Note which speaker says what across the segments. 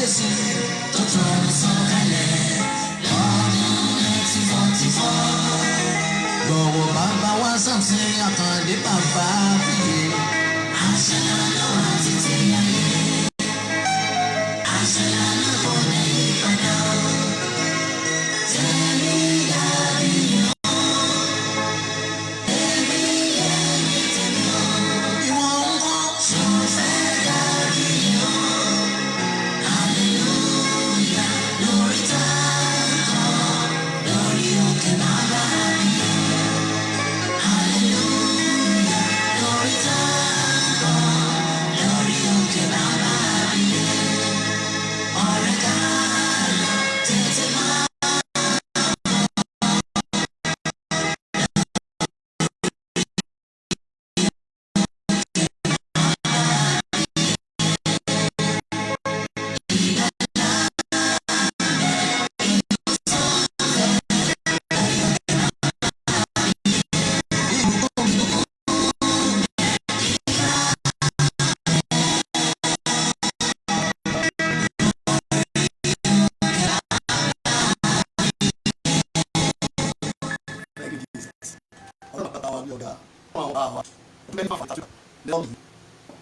Speaker 1: Jésù tó tún sọ̀kalẹ̀ lọ́dún 1944. Gbọ̀wọ̀ bàbá wa Samson Àkàndé bàbá fìyè. Àṣẹ lọ́wọ́ títí ayé. Àṣẹ lọ́wọ́ lẹ́yìn padà. Tẹ̀lé dàbí yàn.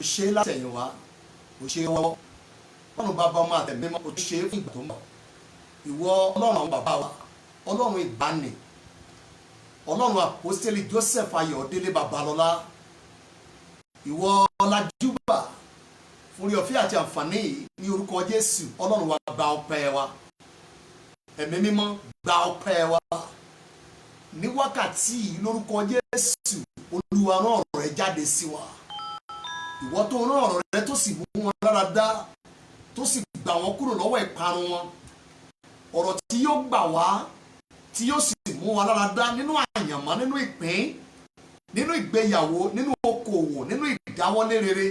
Speaker 1: Ṣe látẹ̀yìn wá kò ṣe wọ́ ọlọ́run bàbá ọmọ àtẹ̀mí mọ́ kò ṣe é fún ìgbà tó ń bọ̀. Ìwọ ọlọ́run àwọn bàbá wa, ọlọ́run ìgbàanì, ọlọ́run àpọ́stélì Joseph Ayọ̀délé Babalọ́lá, ìwọ ọlájúbà fún orí ọ̀fẹ́ àti àǹfààní ní orúkọ Jésù. Ọlọ́run wa gba ọpẹ́ wa, ẹ̀mí mímọ́ gba ọpẹ́ wa ní wákàtí lórúkọ Jésù. Olúwa rán ọ̀rọ̀ rẹ jáde sí wa. Ìwọ tó rán ọ̀rọ̀ rẹ tó sì mú wọn lára dá, tó sì gbà wọn kúrò lọ́wọ́ ìparun wọn. Ọ̀rọ̀ tí yóò gbà wá, tí yóò sì mú wa lára dá nínú àyànmọ́, nínú ìpín, nínú ìgbéyàwó, nínú okòwò, nínú ìdáwọ́lé rere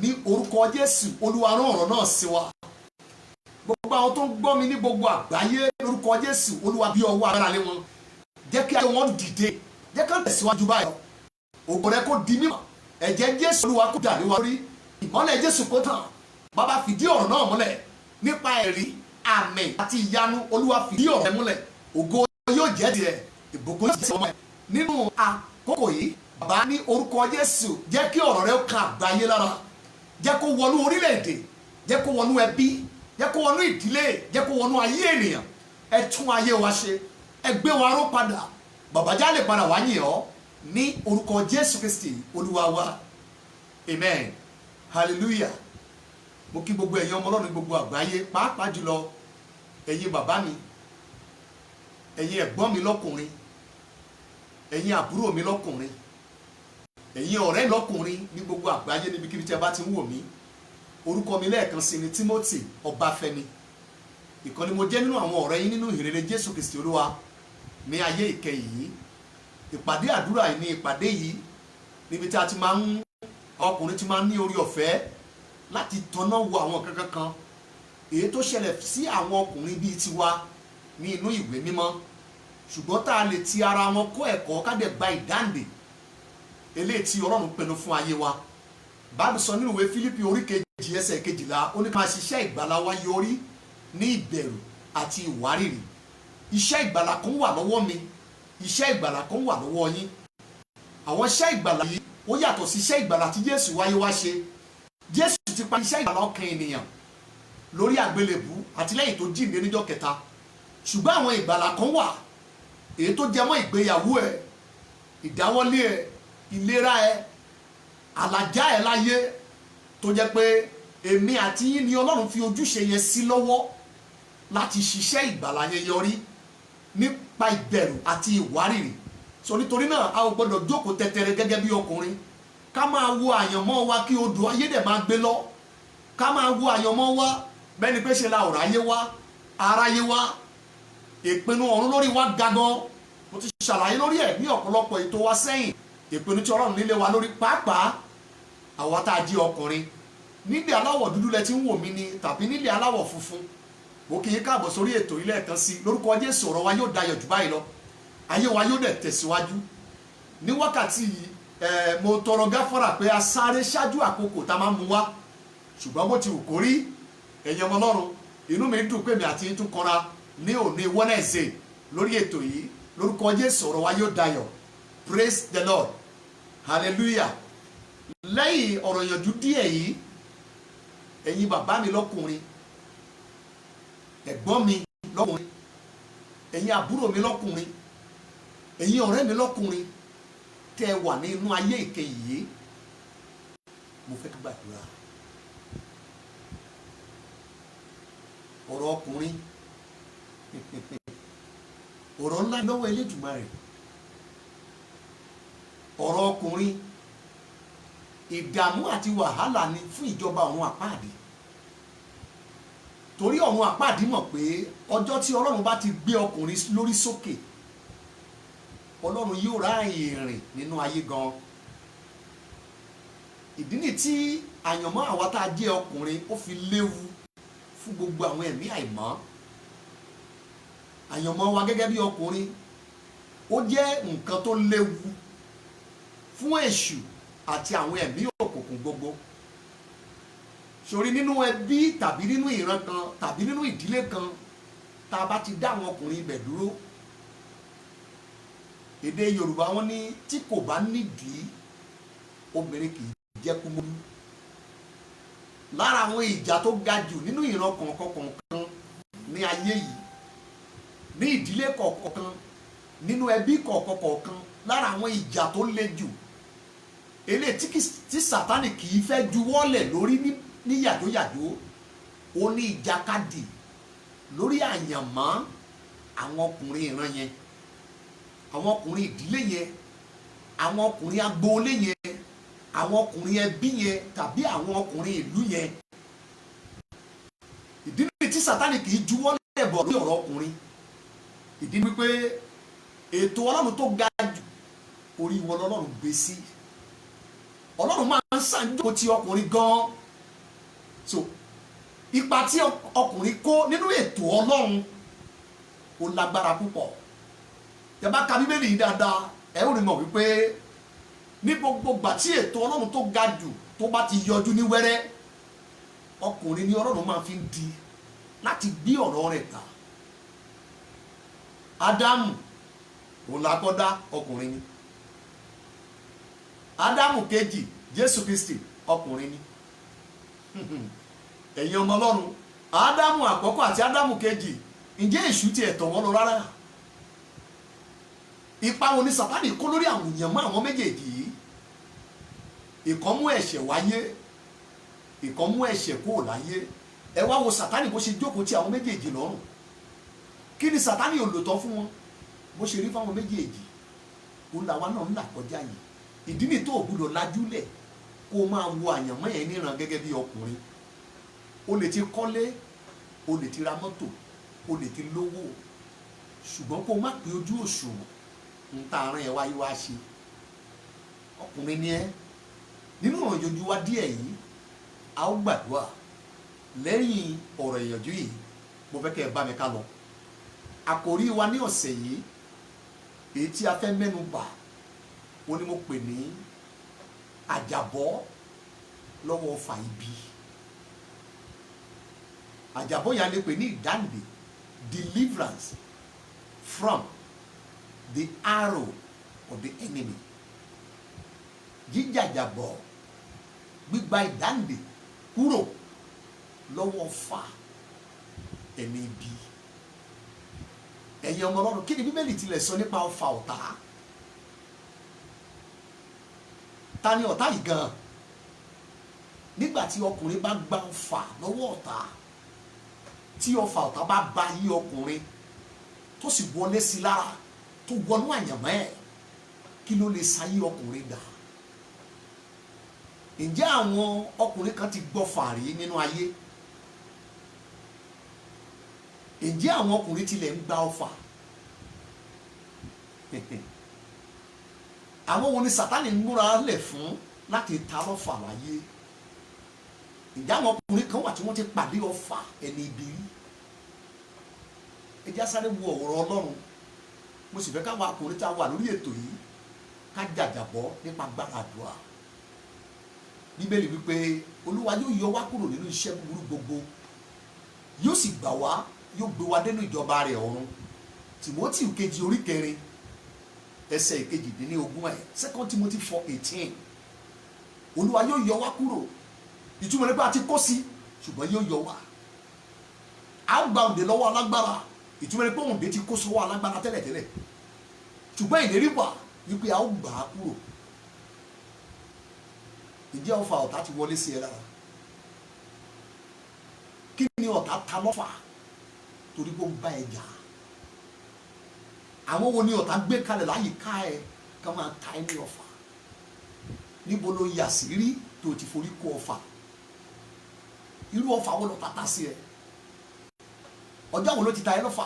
Speaker 1: ní orúkọ Jésù. Olúwa rán ọ̀rọ̀ náà sí wa. Gbogbo àwọn tó ń gbọ́ mi ní gbogbo àgbáyé lórúkọ Jésù, Olúwa bí ọwọ́ agbára lé wọn. Jẹ́ kí ayé wọn dìde, jẹ́ ká tẹ̀síwájú báyọ̀. Ògo rẹ kó di mímọ́, ẹ̀jẹ̀ Jésù Olúwa kó dà lé wa lórí, ìmọ́lẹ̀ Jésù kó tàn. Bàbá fìdí ọ̀rọ̀ náà múlẹ̀ nípa ẹ̀rí, àmín àti ìyanu. Olúwa fìdí ọ̀rọ̀ rẹ múlẹ̀, ògo yóò jẹ́ tiẹ̀, ìbùkún yóò jẹ́ ọmọ ẹ̀. Nínú àkókò yìí, bàbá ní orúkọ Jésù, jẹ́ kí ọ̀rọ̀ rẹ kan àgbáyé lára, jẹ́ kó wọnú orílẹ̀-èdè, jẹ́ kó wọnú ẹbí, jẹ́ kó wọnú ìdílé, jẹ́ kó wọnú ayé ènìyàn. Ẹ tún ayé wa ṣe, ẹ gbé wa ró padà. Bàbá jálè padà wá yìn ọ́ ní orúkọ Jésù Kristi Olúwa wa, amen, hallelujah. Mo kí gbogbo ẹ̀yin ọmọ Ọlọ́run gbogbo àgbáyé, pàápàá jùlọ ẹ̀yin bàbá mi, ẹ̀yin ẹ̀gbọ́n mi lọ́kùnrin, ẹ̀yin àbúrò mi lọ́kùnrin, ẹ̀yin ọ̀rẹ́ lọ́kùnrin ní gbogbo àgbáyé níbikíbi tí ẹ bá ti ń wò mí. Orúkọ mi lẹ́ẹ̀kan sí ni Timothy Ọbáfẹ́mi. Ìkan ni mo jẹ́ nínú àwọn ọ̀rẹ́ yín nínú ìhìnrere Jésù Kristi Olúwa ní ayé ìkẹyìn yìí. Ìpàdé àdúrà yìí ní ìpàdé yìí níbi tí a ti máa ń, ọkùnrin ti máa ń ní orí ọ̀fẹ́ láti tanná wo àwọn kankan kan èyí tó ṣẹlẹ̀ sí àwọn ọkùnrin bíi tiwa ní inú ìwé mímọ́, ṣùgbọ́n tá a lè ti ara wọn kọ́ ẹ̀kọ́ ká dẹ̀ gba ìdáǹdè eléyìí tí Ọlọ́run pinnu fún ayé wa. Báàbí sọ nínú ìwé Fílípì orí 2 ẹsẹ̀ 12, ó ní ká ṣiṣẹ́ ìgbàlà wa yọrí ní ìbẹ̀rù àti ìwárìrì. Iṣẹ́ ìgbàlà kan wà lọ́wọ́ mi, iṣẹ́ ìgbàlà kan wà lọ́wọ́ yín. Àwọn iṣẹ́ ìgbàlà yìí ó yàtọ̀ sí iṣẹ́ ìgbàlà tí Jésù wáyé wá ṣe. Jésù ti parí iṣẹ́ ìgbàlà ọkàn ènìyàn lórí àgbélébù àti lẹ́yìn tó jíǹde níjọ́ kẹta. Ṣùgbọ́n àwọn ìgbàlà kan wà èyí tó jẹmọ́ ìgbéyàwó ẹ, ìdáwọ́lé ẹ, ìlera ẹ, àlàjá ẹ láyé, tó jẹ́ pé èmi àti yín ni Ọlọ́run fi ojúṣe yẹn sí lọ́wọ́ láti ṣiṣẹ́ ìgbàlà yẹn yọrí nípa ìbẹ̀rù àti ìwárìrì. So nítorí náà a ò gbọ́dọ̀ jókòó tẹ̀tẹ̀rẹ̀ gẹ́gẹ́ bí ọkùnrin ká máa wo àyànmọ́ wa kí odò ayé dẹ̀ máa gbé lọ, ká máa wo àyànmọ́ wa bẹ́ẹ̀ ni pé ṣe la ọ̀rọ̀ ayé wa, aráyé wa, ìpinnu ọ̀run lórí wa gangan. Mo ti ṣàlàyé lórí ẹ̀ ní ọ̀pọ̀lọpọ̀ ètò wa sẹ́yìn, ìpinnu tí Ọlọ́run nílé wa lórí, pàápàá àwa tá a jí ọkùnrin. Nílẹ̀ aláwọ̀ dúdú lẹ ti ń wò mí ni tàbí nílẹ̀ aláwọ̀ funfun, mo kì í káàbọ̀ sórí ètò ilé ẹ̀kan sí. Lórúkọ Jésù ọ̀rọ̀ wa yóò dayọ̀ jù báyìí lọ, ayé wa yóò dẹ̀ tẹ̀síwájú. Ní wákàtí mo tọrọ gáfárà pé a sáré ṣáájú àkókò tá a máa mú wá, ṣùgbọ́n bó ti wù kó rí ẹ̀yin ọmọ Ọlọ́run inú mi dùn pé mi àti yín tún kanra ní òní Wednesday lórí ètò yìí lórúkọ Jésù ọ̀rọ̀ wa yóò dayọ̀. Praise the Lord, hallelujah. Lẹ́yìn ọ̀rọ̀ ìyànjú díẹ̀ yìí, ẹ̀yin bàbá mi lọ́kùnrin, ẹ̀gbọ́n mi lọ́kùnrin, ẹ̀yin àbúrò mi lọ́kùnrin, ẹ̀yin ọ̀rẹ́ mi lọ́kùnrin tẹ́ ẹ wà ní inú ayé ìkẹyìn yìí, mo fẹ́ gbàdúrà. Ọ̀rọ̀ ọkùnrin ọ̀rọ̀ ńlá lọ́wọ́ Elédùmarè. Ọ̀rọ̀ ọkùnrin ìdààmú àti wàhálà ni fún ìjọba ọ̀run àpáàdì. Torí ọ̀run àpáàdì mọ̀ pé ọjọ́ tí Ọlọ́run bá ti gbé ọkùnrin lórí sókè, Ọlọ́run yóò ráàyè rìn nínú ayé gan. Ìdí ni tí àyànmọ́ àwa tá a jẹ́ ọkùnrin ó fi léwu fún gbogbo àwọn ẹ̀mí àìmọ́. Àyànmọ́ wa gẹ́gẹ́ bí ọkùnrin ó jẹ́ nǹkan tó léwu fún èṣù àti àwọn ẹ̀mí òkùnkùn gbogbo. Sórí nínú ẹbí tàbí nínú ìran kan tàbí nínú ìdílé kan tá a bá ti dá àwọn ọkùnrin ibẹ̀ dúró, èdè Yorùbá wọn ní tí kò bá nídìí obìnrin kì í jẹ́ kúmọ́lú. Lára àwọn ìjà tó ga jù nínú ìran kọ̀ọ̀kan ní ayé yìí, ní ìdílé kọ̀ọ̀kan, nínú ẹbí kọ̀ọ̀kan, lára àwọn ìjà tó le jù eléyìí tí Sátánì kì í fẹ́ juwọ́lẹ̀ lórí ní yàjóyàjó, ó ní ìjàkadì lórí àyànmọ́ àwọn ọkùnrin ìran yẹn, àwọn ọkùnrin ìdílé yẹn, àwọn ọkùnrin agboolé yẹn, àwọn ọkùnrin ẹbí yẹn tàbí àwọn ọkùnrin ìlú yẹn. Ìdí ni tí Sátánì kì í juwọ́lẹ̀ bọ̀ lórí ọ̀rọ̀ ọkùnrin. Ìdí ni wípé ètò Ọlọ́run tó ga jù orí wọn lọ́lọ́run gbé sí. Ọlọ́run máa ń ṣàǹjókòó ti ọkùnrin gan-an. So ipa tí ọkùnrin kó nínú ètò Ọlọ́run ó lágbára púpọ̀. Tẹ́ bá ka Bíbélì yìí dáadáa, ẹ ó rí mọ̀ wípé ní gbogbo ìgbà tí ètò Ọlọ́run tó ga jù tó bá ti yọjú ní wẹ́rẹ́, ọkùnrin ni Ọlọ́run máa fi ń di láti gbé ọ̀rọ̀ rẹ̀ ta. Ádámù òun la kọ́ dá, ọkùnrin ni. Ádámù kejì Jésù Kristi, ọkùnrin ni. Ẹ̀yin ọmọ Ọlọ́run, Ádámù àkọ́kọ́ àti Ádámù kejì, ǹjẹ́ èṣù tiẹ̀ tọ̀ wọ́n lọ rárá? Ipa wo ni Sátánì kó lórí àwọn èèyàn mọ́ àwọn méjèèjì yìí? Ìkan mú ẹ̀ṣẹ̀ wáyé, ìkan mú ẹ̀ṣẹ̀ kúrò láyé. Ẹ wá wo Sátánì bó ṣe jókòó ti àwọn méjèèjì lọ́rùn. Kí ni Sátánì ò lò tán fún wọn? Bó ṣe rí fáwọn méjèèjì, òun làwa náà ń là kọjá yìí. Ìdí ni tó o gbúdọ̀ lajúlẹ̀ kó o máa wo àyànmọ́ yẹn níran gẹ́gẹ́ bí ọkùnrin. O lè ti kọ́lé, o lè ti ra mọ́tò, o lè ti lówó, ṣùgbọ́n kó o má pé ojú òṣùwọ̀n ń ta àárín ẹ̀ wáyé wá ṣe. Ọkùnrin ni ẹ́. Nínú ọ̀rọ̀ ìyànjú wa díẹ̀ yìí, a ó gbàdúrà. Lẹ́yìn ọ̀rọ̀ ìyànjú yìí, mo fẹ́ kẹ́ ẹ bá mi ká lọ. Àkòrí wa ní ọ̀sẹ̀ yìí, èyí tí a fẹ́ mẹ́nu bà, ó ní mo pè ní àjàbọ́ lọ́wọ́ ọfà ibi. Àjàbọ́ yà lè pè ní ìdáǹdè, deliverance from the arrow of the enemy. Jíjàjàbọ́, gbígba ìdáǹdè kúrò lọ́wọ́ ọfà ẹni ibi. Ẹ̀yin ọmọ Ọlọ́run, kí ni Bíbélì tilẹ̀ sọ nípa ọfà ọ̀tá? Ta ni ọ̀tá yìí gan? Nígbà tí ọkùnrin bá gba ọfà lọ́wọ́ ọ̀tá, tí ọfà ọ̀tá bá ba yí ọkùnrin tó sì wọlé sí lára, tó wọnú àyànmọ́ ẹ̀, kí ló lè sáyé ọkùnrin dà? Ǹjẹ́ àwọn ọkùnrin kan ti gbọ́fà rí nínú ayé? Ǹjẹ́ àwọn ọkùnrin tilẹ̀ ń gba ọfà? Àwọn wo ni Sátánì ń múra lẹ̀ fún láti ta ọfà láyé? Ǹjẹ́ àwọn ọkùnrin kan wà tí wọ́n ti pàdé ọfà ẹni ibi rí? Ẹ jẹ́ sáré wo ọ̀rọ̀ Ọlọ́run. Mo sì fẹ́ káwọn ọkùnrin tá a wà lórí ètò yìí ká jàjàbọ́ nípa agbára àdúrà. Bíbélì wípé Olúwa yóò yọ wá kúrò nínú iṣẹ́ búburú gbogbo. yóò sì gbà wá, yóò gbé wa dénú ìjọba rẹ̀ ọ̀run. Timothy kejì orí 4 ẹsẹ̀ 18 2 Timothy 4:18. Olúwa yóò yọ wá kúrò, ìtumọ̀ nípa àti kó sí, ṣùgbọ́n yóò yọ wá. A gba òǹdè lọ́wọ́ alágbára, ìtumọ̀ nípa òǹdè ti kó sọ́wọ́ alágbára tẹ́lẹ̀tẹ́lẹ̀, ṣùgbọ́n ìlérí wà wípé a ó gbà á kúrò. Ìjẹ́ ọfà ọ̀tá ti wọlé sí ẹ lára? Kí ni ọ̀tá ta lọ́fà? Torí pé ó ń bá ẹ jà. Àwọn wo ni ọ̀tá gbé kalẹ̀ láyìíká ẹ ká máa ta ẹ ní ọfà? Níbo ló yà sí rí tó ti forí kó ọfà? Irú ọfà wo ló ta sí ẹ? Ọjọ́ wo ló ti ta ẹ lọ́fà?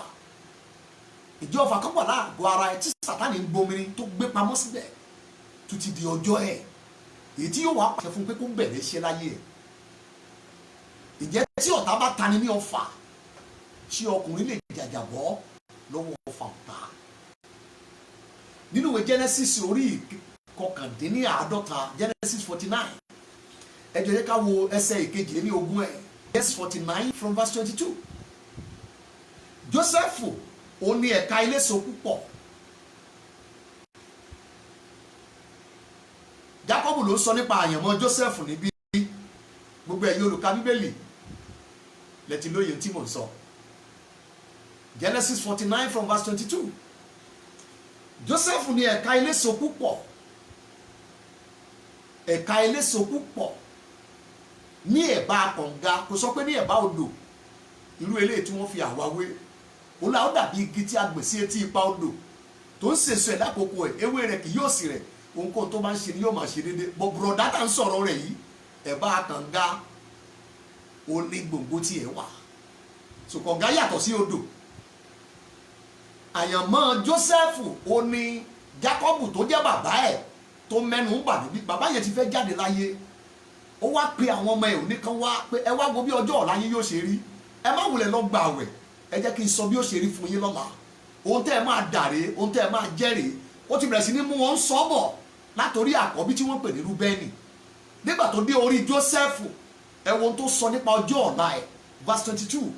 Speaker 1: Ìjẹ́ ọfà kan wà láàgọ́ ara ẹ tí Sátánì ń gbomirin tó gbé pamọ́ síbẹ̀ tó ti di ọjọ́ ẹ, èyí tí yóò wá pàṣẹ fún pé kó bẹ̀rẹ̀ iṣẹ́ láyé ẹ. Ìjẹ́ tí ọ̀tá bá tani ní ọfà, ṣé ọkùnrin lè jàjàbọ́ lọ́wọ́ ọfà ọ̀tá? Nínú ìwé Genesis orí 49, Genesis 49, ẹ jẹ́ ká wo ẹsẹ̀ 22 ẹ̀. Genesis 49 from verse 22. Joseph ó ní ẹ̀ka eléso púpọ̀. Jacob ló sọ nípa àyànmọ́ Joseph níbí. Gbogbo ẹ̀yin olùka Bíbélì lẹ́tí lóye tí mò ń sọ. Genesis 49 from verse 22. Joseph ní ẹ̀ka eléso púpọ̀. Ẹ̀ka eléso púpọ̀ ní ẹ̀bá kànga, kò sọ pé ní ẹ̀bá odò. Irú eléyìí tí wọ́n fi àwáwé. Ó là ó dàbí igi tí a gbìn sí etí ipa odò tó ń sèso ẹ̀ lákòókò ẹ̀, ewé rẹ̀ kì yóò sì rẹ̀, ohunkóhun tó bá ń ṣe ni yóò máa ṣe déédéé. Bọ̀ bùrọ̀dá tá ń sọ̀rọ̀ rẹ̀ yìí, ẹ̀bá kànga ó ní gbòǹgbò tí ẹ̀ wà. So kànga yàtọ̀ sí odò. Àyànmọ́ Joseph ó ní Jacob tó jẹ́ bàbá ẹ̀ tó mẹ́nu bà níbí. Bàbá yẹn ti fẹ́ jáde láyé. Ó wá pe àwọn ọmọ ẹ̀ òní kan wá pé ẹ wá wo bí ọjọ́ ọ̀la yín yóò ṣe rí. Ẹ má wulẹ̀ lọ gba àwẹ̀, ẹ jẹ́ kí n sọ bí ó ṣe rí fún yín lọ́la. Ohun tẹ́ ẹ máa dàré, ohun tẹ́ ẹ máa jẹ́rìí. Ó ti bẹ̀rẹ̀ sí ní mú wọn sọ́bọ̀ látòrí àkọ́bí tí wọ́n pè ní Rúbẹ́nì. Nígbà tó dé orí Joseph, ẹ wo ohun tó sọ nípa ọjọ́ ọ̀la ẹ̀. Verse 22.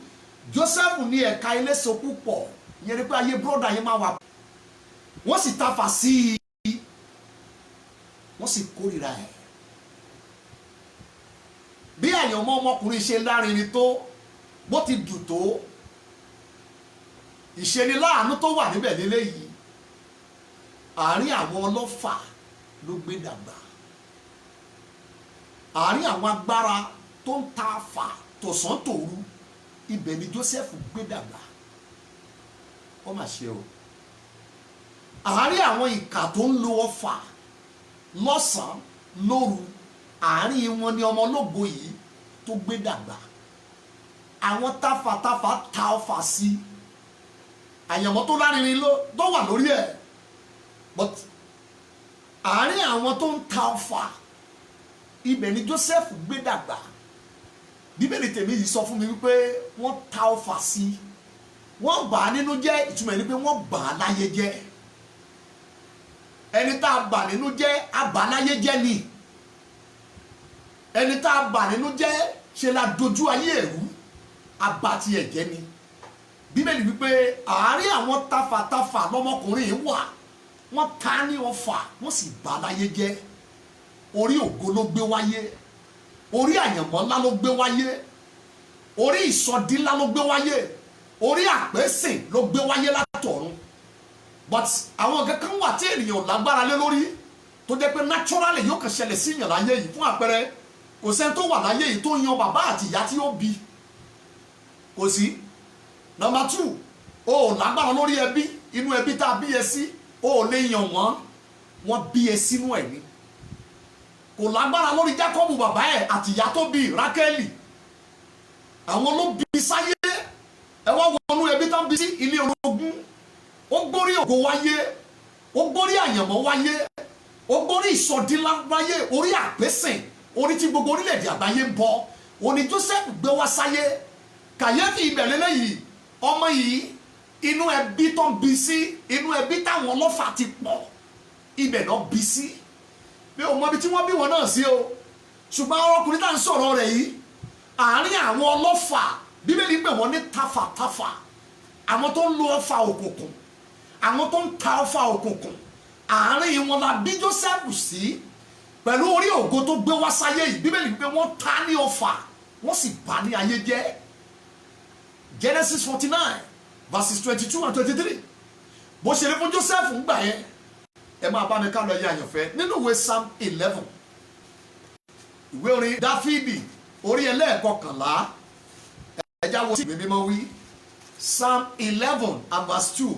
Speaker 1: Joseph ní ẹ̀ka eléso púpọ̀. Ìyẹn ni pé ayé brọ́dà yẹn máa wà. Wọ́n sì tafà sí i, wọ́n sì kórìíra ẹ̀. Bí àyànmọ́ ọmọkùnrin ṣe lárinrin tó, bó ti dùn tó, ìṣeniláàánú tó wà níbẹ̀ lélẹ́yìí, àárín àwọn ọlọ́fà ló gbé dàgbà. Àárín àwọn agbára tó ń ta àfà tọ̀sán tòru, ibẹ̀ ni Joseph gbé dàgbà. Ó mà ṣe o. Àárín àwọn ìkà tó ń lo ọfà lọ́sàn-án lóru, àárín wọn ni ọmọ ológo yìí tó gbé dàgbà. Àwọn táfàtáfà ta ọfà sí, àyànmọ́ tó lárinrin ló tó wà lórí ẹ̀, but àárín àwọn tó ń ta ọfà, ibẹ̀ ni Joseph gbé dàgbà. Bíbélì tèmi yìí sọ fún mi wípé wọ́n ta ọfà sí, wọ́n bà á nínú jẹ́, ìtumọ̀ ni pé wọ́n bà á láyé jẹ́. Ẹni tá a bà nínú jẹ́, a bà á láyé jẹ́ ni. Ẹni tá a bà nínú jẹ́, ṣe la dojú ayé ẹ̀rú, a bà ti ẹ̀jẹ̀ ni. Bíbélì wípé àárín àwọn tafàtafà lọ́mọkùnrin yìí wà, wọ́n ta ní ọfà, wọ́n sì bà á láyé jẹ́. Orí ògo ló gbé wáyé, orí àyànmọ́ ńlá ló gbé wáyé, orí ìsọdí ńlá ló gbé wáyé, orí àpèsìn ló gbé wáyé látọ̀run. But àwọn kankan wà tí ènìyàn lágbára lé lórí tó jẹ́ pé naturally yóò kàn ṣẹlẹ̀ sí ìyàn láyé yìí. Fún àpẹẹrẹ, kò sẹ́ni tó wà láyé yìí tó yan bàbá àti ìyá tí ó bí, kò sí. Number 2, o ò lágbára lórí ẹbí, inú ẹbí tá a bí ẹ sí, o ò lè yàn wọ́n, wọ́n bí ẹ sínú ẹ̀ ni. Kò lágbára lórí Jacob bàbá ẹ̀ àti ìyá tó bí Rákélì, àwọn ló bí sáyé. Ẹ wá wọnú ẹbí tán bí sí ilé ológun. Ó gbórí ògo wáyé, ó gbórí àyànmọ́ wáyé, ó gbórí ìsọdínlá wáyé, orí àpèsìn, orí tí gbogbo orílẹ̀-èdè àgbáyé ń bọ. Òní Joseph gbé wá sáyé. Kàyéfì ìbẹ̀rẹ̀ lẹ́yìn, ọmọ yìí inú ẹbí tó ń bí sí, inú ẹbí táwọn ọlọ́fà ti pọ̀, ibẹ̀ náà bí sí. Mi ò mọ ibi tí wọ́n bí wọn náà sí o, ṣùgbọ́n ọkùnrin tá à ń sọ̀rọ̀ rẹ̀ yìí, àárín àwọn ọlọ́fà bíbélì pé wọ́n ní tafàtafà àwọn tó ń lo ọfà òkùnkùn àwọn tó ń ta ọfà òkùnkùn àárín wọn la bí Jósẹ́fù sí pẹ̀lú orí ògo tó gbé wá sáyé yìí bíbélì pé wọ́n ta ní ọfà wọ́n sì bà ní ayé jẹ́. Genesis 49 verses 22 and 23 bó ṣe rí fún Jósẹ́fù ń gbà yẹn ẹ máa bá mi ká lọ yẹ àyànfẹ́ nínú ìwé Psalm 11 ìwé orin Dáfídì orí ẹlẹ́ẹ̀kọkànlá ẹja wo sí ìwé mímọ́ wí Psalm 11 and verse 2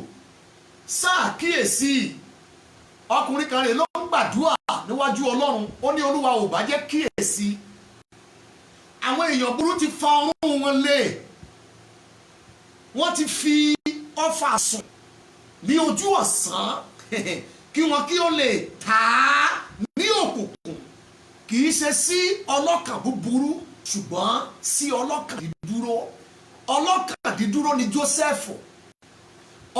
Speaker 1: sáà kíyèsí ọkùnrin kan rè ló ń gbàdúrà níwájú Ọlọ́run ó ní Olúwa ò bá jẹ́ kíyèsí àwọn èèyàn burú ti fa ọrùn wọn lé wọ́n ti fi ọfà sùn ní ojú ọ̀sán kí wọn kí ó lè tà á ní òkùnkùn kì í ṣe sí ọlọ́kàn búburú ṣùgbọ́n sí ọlọ́kàn dídúró ọlọ́kàn dídúró ni Jósẹ́fù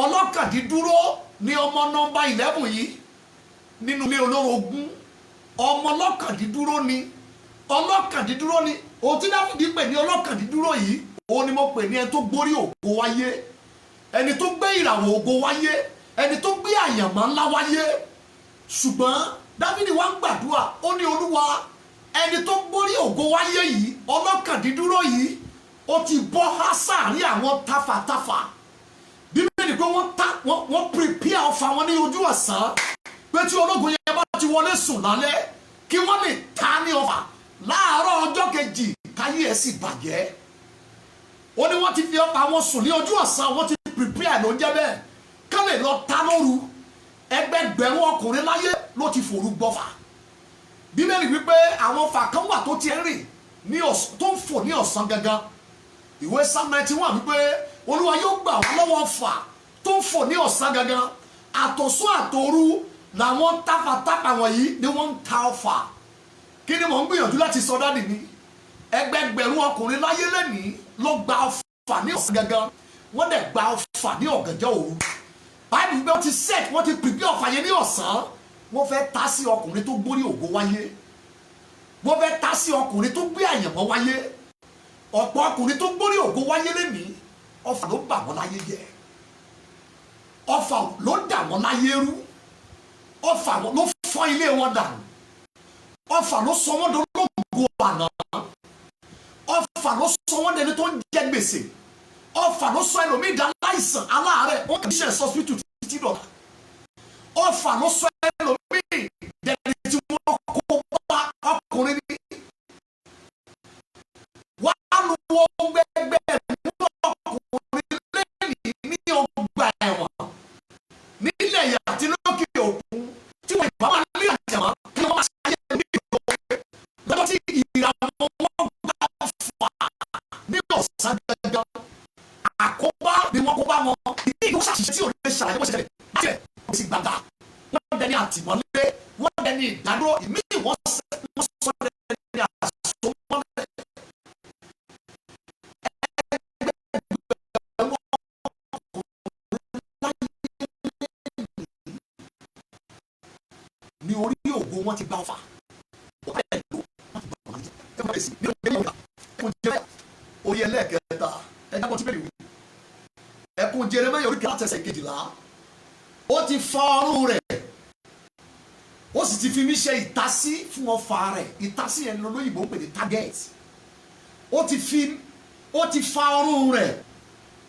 Speaker 1: ọlọ́kàn dídúró ni ọmọ nọ́mbà 11 yìí nínú ilé olórogún ọmọ ọlọ́kàn dídúró ni ohun tí Dáfídì pè ní ọlọ́kàn dídúró yìí òun ni mo pè ní ẹni tó gbórí ògo wáyé ẹni tó gbé ìràwọ̀ ògo wáyé ẹni tó gbé àyànmọ́ ńlá wáyé ṣùgbọ́n Dáfídì wá ń gbàdúrà ó ní Olúwa ẹni tó gbórí ògo wáyé yìí ọlọ́kàn dídúró yìí ó ti bọ́ há sáàrin àwọn tafàtafà bíbélì pé wọ́n prepare ọfà wọn ní ojú ọ̀sán pé tí ológun yẹn bá ti wọlé sùn lálẹ́ kí wọ́n lè ta ní ọfà láàárọ̀ ọjọ́ kejì káyé ẹ̀ sì bàjẹ́ ó ní wọ́n ti fi ọfà wọn sùn ní ojú ọ̀sán wọ́n ti prepare ló ń jẹ́ bẹ́ẹ̀ ká lè lọ ta lóru ẹgbẹgbẹ̀rún ọkùnrin láyé ló ti fòru gbọ́fà bíbélì wípé àwọn ọfà kan wà tó ti rìn ní ọ̀sán tó ń fò ní ọ̀sán gangan ìwé Psalm 91 wípé Olúwa yóò gbà wá lọ́wọ́ ọfà tó ń fò ní ọ̀sán gangan àtọ̀sán àtòru làwọn tafàtafà wọ̀nyí ni wọ́n ń ta ọfà kí ni mò ń gbìyànjú láti sọ dáàdì mi ẹgbẹgbẹ̀rún ọkùnrin láyé lẹ́nìí ló gba ọfà ní ọ̀sán gangan wọ́n dẹ̀ gba ọfà ní ọ̀gànjọ́ òru báyìí wípé wọ́n ti set wọ́n ti prepare ọfà yẹn ní ọ̀sán wọ́n fẹ́ ta sí ọkùnrin tó gbórí ògo wáyé wọ́n fẹ́ ta sí ọkùnrin tó gbé àyànmọ́ wáyé ọ̀pọ̀ ọkùnrin tó gbórí ògo wáyé lẹ́nìí ọfà ló bà wọ́n láyé jẹ́ ọfà ló dà wọ́n láyé rú ọfà ló fọ́ ilé wọn dànù ọfà ló sọ wọ́n dológo àná ọfà ló sọ wọ́n dẹni tó ń jẹ gbèsè ọfà ló sọ ẹlòmíì dá láìsàn aláàárẹ̀ wọn kì í ṣe hospital títí dọ̀la ọfà ló sọ ẹlòmíì dẹni tí wọ́n kó bá ọkùnrin ní wà á lu wọn gbẹgbẹ nínú ọkùnrin lẹ́yìn ní ọgbà ẹ̀wọ̀n nílẹ̀ yà àti lókè òkun tí wọ́n ìbámu ní àjàmọ́ kí wọ́n máa ṣayé ní ìlú lọ́jọ́ tí ìràwọ̀ wọn gbà fà ní ọ̀sán gẹ́gẹ́ àkóbá ni wọ́n kó bá wọn ìdí ìlú ṣàṣìṣe tí ò lè ṣàlàyé bó ṣe tẹ̀lé àti ẹ̀ kò sì gbàgbà wọ́n dẹni àtìmọ́lé wọ́n dẹni ìdádúró ìmíì wọ́n sọ dẹni àsomọ́lẹ̀ ní orí ògo wọn ti gbà ọfà orí ẹlẹ́ẹ̀kẹta ẹ̀ka kan tí bẹ́ẹ̀ wí ẹkùn Jeremáyà orí kẹta tẹsẹ̀ kejìlá ó ti fa ọrùn rẹ̀ ó sì ti fi mí ṣe ìtasí fún ọfà rẹ̀ ìtasí yẹn lóyìnbó ń pè ní target ó ti fa ọrùn rẹ̀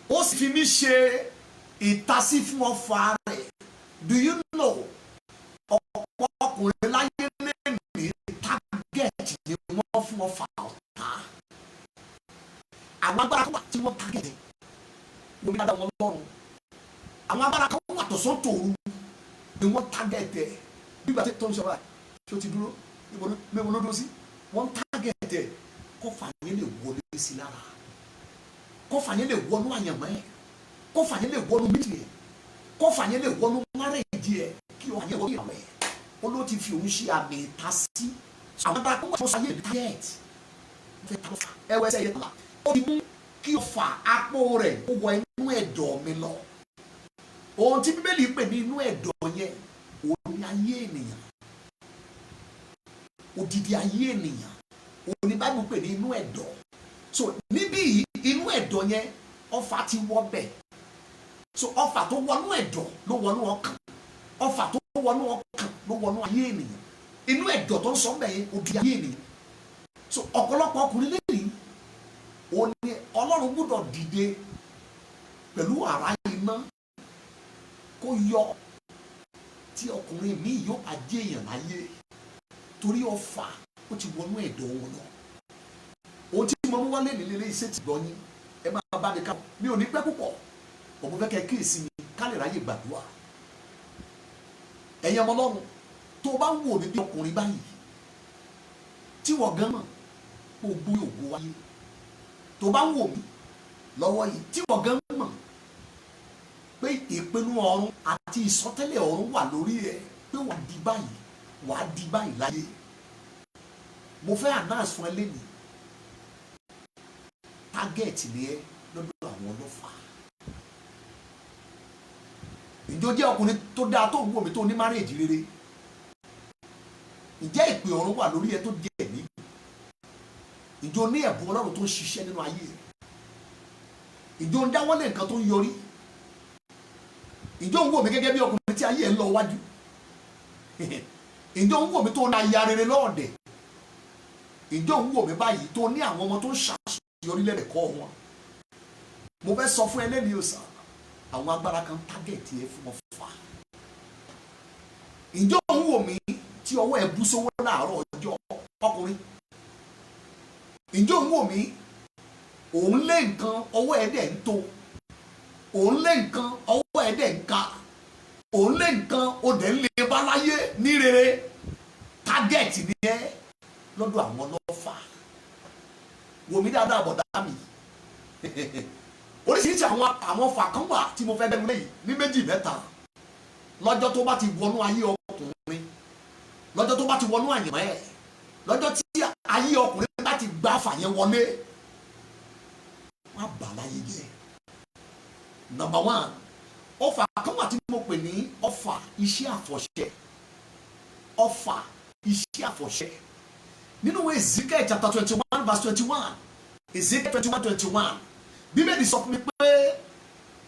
Speaker 1: ó sì fi mí ṣe ìtasí fún ọfà rẹ̀ do you know ọ̀pọ̀ ọkùnrin láyé lẹ́nìí target ni wọ́n fún ọfà ọ̀tá àwọn agbára kan wà tí wọ́n target lórí dáadáa wọn lọ́rùn àwọn agbára kan wà tó sọ́tò òru ni wọ́n target nígbà tí tó ń sọ báyìí tí ó ti dúró mẹ́wọ́n ló dúró sí wọ́n target kọ́fà yẹn lè wọlé sí lára kọ́fà yẹn lè wọnú àyànmọ́ ẹ̀ kọ́fà yẹn lè wọnú méjì ẹ̀ kọ́fà yẹn lè wọnú márèèjì ẹ̀ kí ọ̀hún yẹn wọnú ìyàwó ẹ̀ ó ló ti fi òun ṣe àmì ìtasí àwọn agbára kan wà tó sáyé target ẹwẹ́ ẹsẹ̀ yẹn ó ti mú kí ọfà apó rẹ̀ ó wọ inú ẹ̀dọ̀ mi lọ ohun tí Bíbélì pè ní inú ẹ̀dọ̀ yẹn òun ni ayé ènìyàn odidi ayé ènìyàn òun ni Báíbù pè ní inú ẹ̀dọ̀ so níbí inú ẹ̀dọ̀ ẹ̀dọ̀ yẹn ọfà ti wọ bẹ̀ so ọfà tó wọnú ẹ̀dọ̀ ló wọnú ọkàn ọfà tó wọnú ọkàn ló wọnú ayé ènìyàn inú ẹ̀dọ̀ tó ń sọ bẹ́ẹ̀ yẹn òbí ayé ènìyàn so ọ̀pọ̀lọpọ̀ ọkùnrin lẹ́yìn òun ni Ọlọ́run gbọ́dọ̀ dìde pẹ̀lú àrá iná kó yọ tí ọkùnrin mi yóò bá jẹ́ èèyàn láyé torí ọfà ó ti wọnú ẹ̀dọ̀ wọn lọ ohun tí mo mú wálé nílé iṣẹ́ ti gbọ́ yín ẹ máa bá mi ká mi ò ní pẹ́ púpọ̀ ọmọ fẹ́ kẹ́ kíyèsí mi ká lè ráyè gbàdúrà ẹ̀yin ọmọ Ọlọ́run tó o bá ń wò mí bí ọkùnrin báyìí tí wọ́n gan mọ̀ kó o gbé ògo wáyé tó o bá ń wò mí lọ́wọ́ yìí tí wọ́n gan mọ̀ pé ìpinnu ọ̀run àti ìsọtẹ́lẹ̀ ọ̀run wà lórí ẹ̀ pé wàá di báyìí láyé mo fẹ́ announce fún ẹ lẹ́nu target ni ẹ lọ́dọ̀ àwọn ọlọ́fà ìjọ jẹ́ ọkùnrin tó dáa tó ń wò mí tó ní márèèjì rere ǹjẹ́ ìpè ọ̀run wà lórí ẹ tó jẹ́ ẹ̀mí ìjọ ní ẹ̀bùn Ọlọ́run tó ń ṣiṣẹ́ nínú ayé rẹ̀ ìjọ ń dáwọ́lé nǹkan tó ń yọrí ìjọ ń wò mí gẹ́gẹ́ bí ọkùnrin tí ayé ẹ̀ ń lọ wájú ìjọ ń wò mí tó ní aya rere lọ́ọ̀dẹ̀ ìjọ ń wò mí báyìí tó ní àwọn ọmọ tó ń ṣàṣeyọrí lẹ́ẹ̀kọ́ wọn mo fẹ́ sọ fún ẹ lẹ́ni òsà àwọn agbára kan tágẹ̀tì ẹ fún ọfà ìjọ ń wò mí tí ọwọ́ ẹ bú sówó láàárọ̀ ọjọ́ ọkùnrin ìjọ ń wò mí òun lé nǹkan ọwọ́ ẹ dẹ̀ ń tó òun lé nǹkan ọwọ́ ẹ dẹ̀ ń ka òun lé nǹkan ó dẹ̀ ń lè bá láyé ní rere tágẹ̀tì ni ẹ lọ́dọ̀ àwọn ọlọ́fà wò mí dáadáa bọ̀dá mi oríṣiríṣi àwọn ọfà kan wà tí mo fẹ́ dẹnu lẹ́yìn ní méjì mẹ́ta lọ́jọ́ tó bá ti wọnú ayé ọkùnrin lọ́jọ́ tó bá ti wọnú àyànmọ́ ẹ̀ lọ́jọ́ tí ayé ọkùnrin bá ti gbá àfà yẹn wọlé wọ́n á bà láyé jẹ́ number one ọfà kan wà tí mo pè ní ọfà iṣẹ́ àfọ̀ṣẹ ọfà iṣẹ́ àfọ̀ṣẹ nínú Ezekiel chapter 21 verse 21 Ezekiel 21 Bíbélì sọ fún mi pé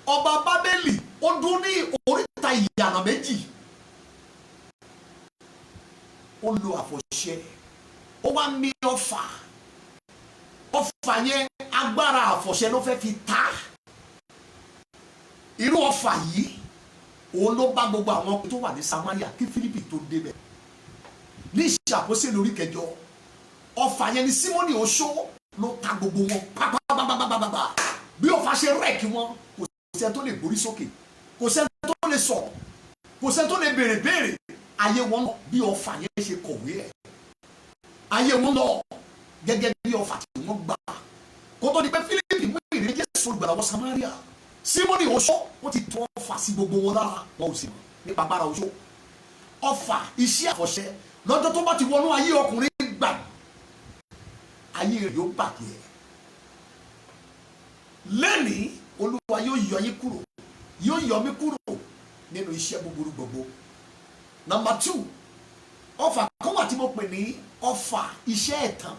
Speaker 1: ọba Bábélì ó dún ní oríta ìyànà méjì ó lo àfọ̀ṣẹ ó wá mí ọfà yẹn agbára àfọ̀ṣẹ ló fẹ́ fi ta irú ọfà yìí òun ló bá gbogbo àwọn ọkùnrin tó wà ní Samaria kí Fílípì tó débẹ̀ ní Ìṣàpọ́sítélì orí 9 ọfà yẹn ni Símónì oṣó ló ta gbogbo wọn pápápápápápá bí ọfà ṣe rẹ̀kì wọn kò sẹ́ni tó lè borí sókè kò sẹ́ni tó lè sọ̀rọ̀ kò sẹ́ni tó lè béèrè ayé wọn lọ bí ọfà yẹn ṣe kọ̀wé ẹ̀ ayé wọn lọ gẹ́gẹ́ bí ọfà tí wọ́n gbà kó tó di pé Fílípì mú ìrírí Jésù olùgbàlà wọ Samaria Símónì oṣó ó ti tún ọfà sí gbogbo wọn lára wọn ò sì mọ̀ nípa bára oṣó ọfà iṣẹ́ àfọ̀ṣẹ lọ́jọ́ tó bá ti wọnú ayé ọkùnrin gbà ayé rẹ̀ yóò bàjẹ́ lẹ́nìí Olúwa yóò yọ yín kúrò yóò yọ mí kúrò nínú iṣẹ́ búburú gbogbo. Number 2 ọfà kan wà tí mo pè ní ọfà iṣẹ́ ẹ̀tàn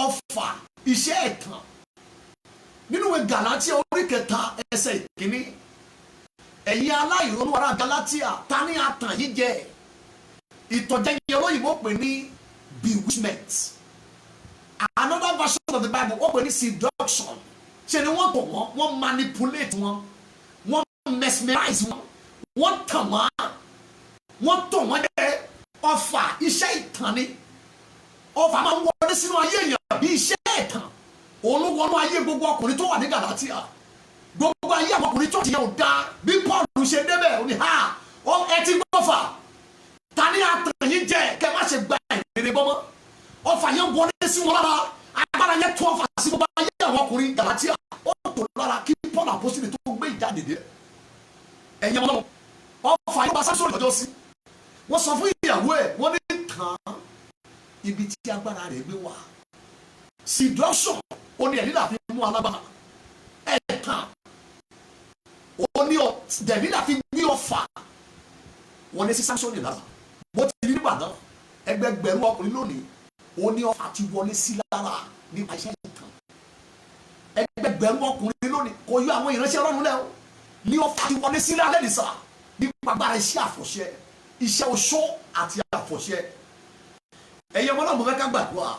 Speaker 1: ọfà iṣẹ́ ẹ̀tàn nínú ìwé Gálátíà orí 3 ẹsẹ̀ 1 ẹ̀yin aláìronú ará Gálátíà ta ni àtàn yìí jẹ ìtọ̀jẹ yẹn olóyìnbó pè ní bewitchment another version of the Bible ó pè ní seduction ṣe ni wọ́n tọ̀ wọ́n manipulate wọ́n mesmerize wọ́n tàn wọ́n tọ̀ wọ́n jẹ́ ọfà iṣẹ́ ìtàn ni ọfà máa ń wọlé sínú ayé èèyàn bí iṣẹ́ ìtàn òun ló wọnú ayé gbogbo ọkùnrin tó wà ní Gálátíà gbogbo ayé àwọn ọkùnrin tó ti yẹ ò dáa bí Paul ṣe débẹ̀ ó ní ẹ ti gbọ́fà ta ni àtàn yín jẹ kẹ má ṣe gba ìrere bọ́mọ́ ọfà yẹn wọlé sí wọn lára agbára yẹn tún ọfà sí gbogbo ayé àwọn ọkùnrin Gálátíà ó tó lára kí Paul apostoli tó gbé ìjáde dé ẹ̀yẹ wọn ọfà yẹn bá Sámsónì lọ́jọ́ sí wọ́n sọ fún ìyàwó ẹ̀ wọ́n ní tàn ibi tí agbára rẹ̀ gbé wá seduction ó ní ẹ̀rí láti mú alágbára ẹ̀tàn ó ní ẹ̀rí láti gbé ọfà wọ́n ní sí Sámsónì lára bó ti rí nígbà náà ẹgbẹgbẹ̀rún ọkùnrin lónìí ó ní ọfà ti wọlé sí lára nípa iṣẹ́ ìtàn ẹgbẹgbẹ̀rún ọkùnrin lónìí kò yọ àwọn ìránṣẹ́ Ọlọ́run lẹ́ o ní ọfà ti wọlé sílẹ̀ alẹ́ nìsà nípa agbára iṣẹ́ àfọ̀ṣẹ iṣẹ́ oṣó àti àfọ̀ṣẹ. ẹ̀yẹ ọmọ náà mo fẹ́ ká gbàdúrà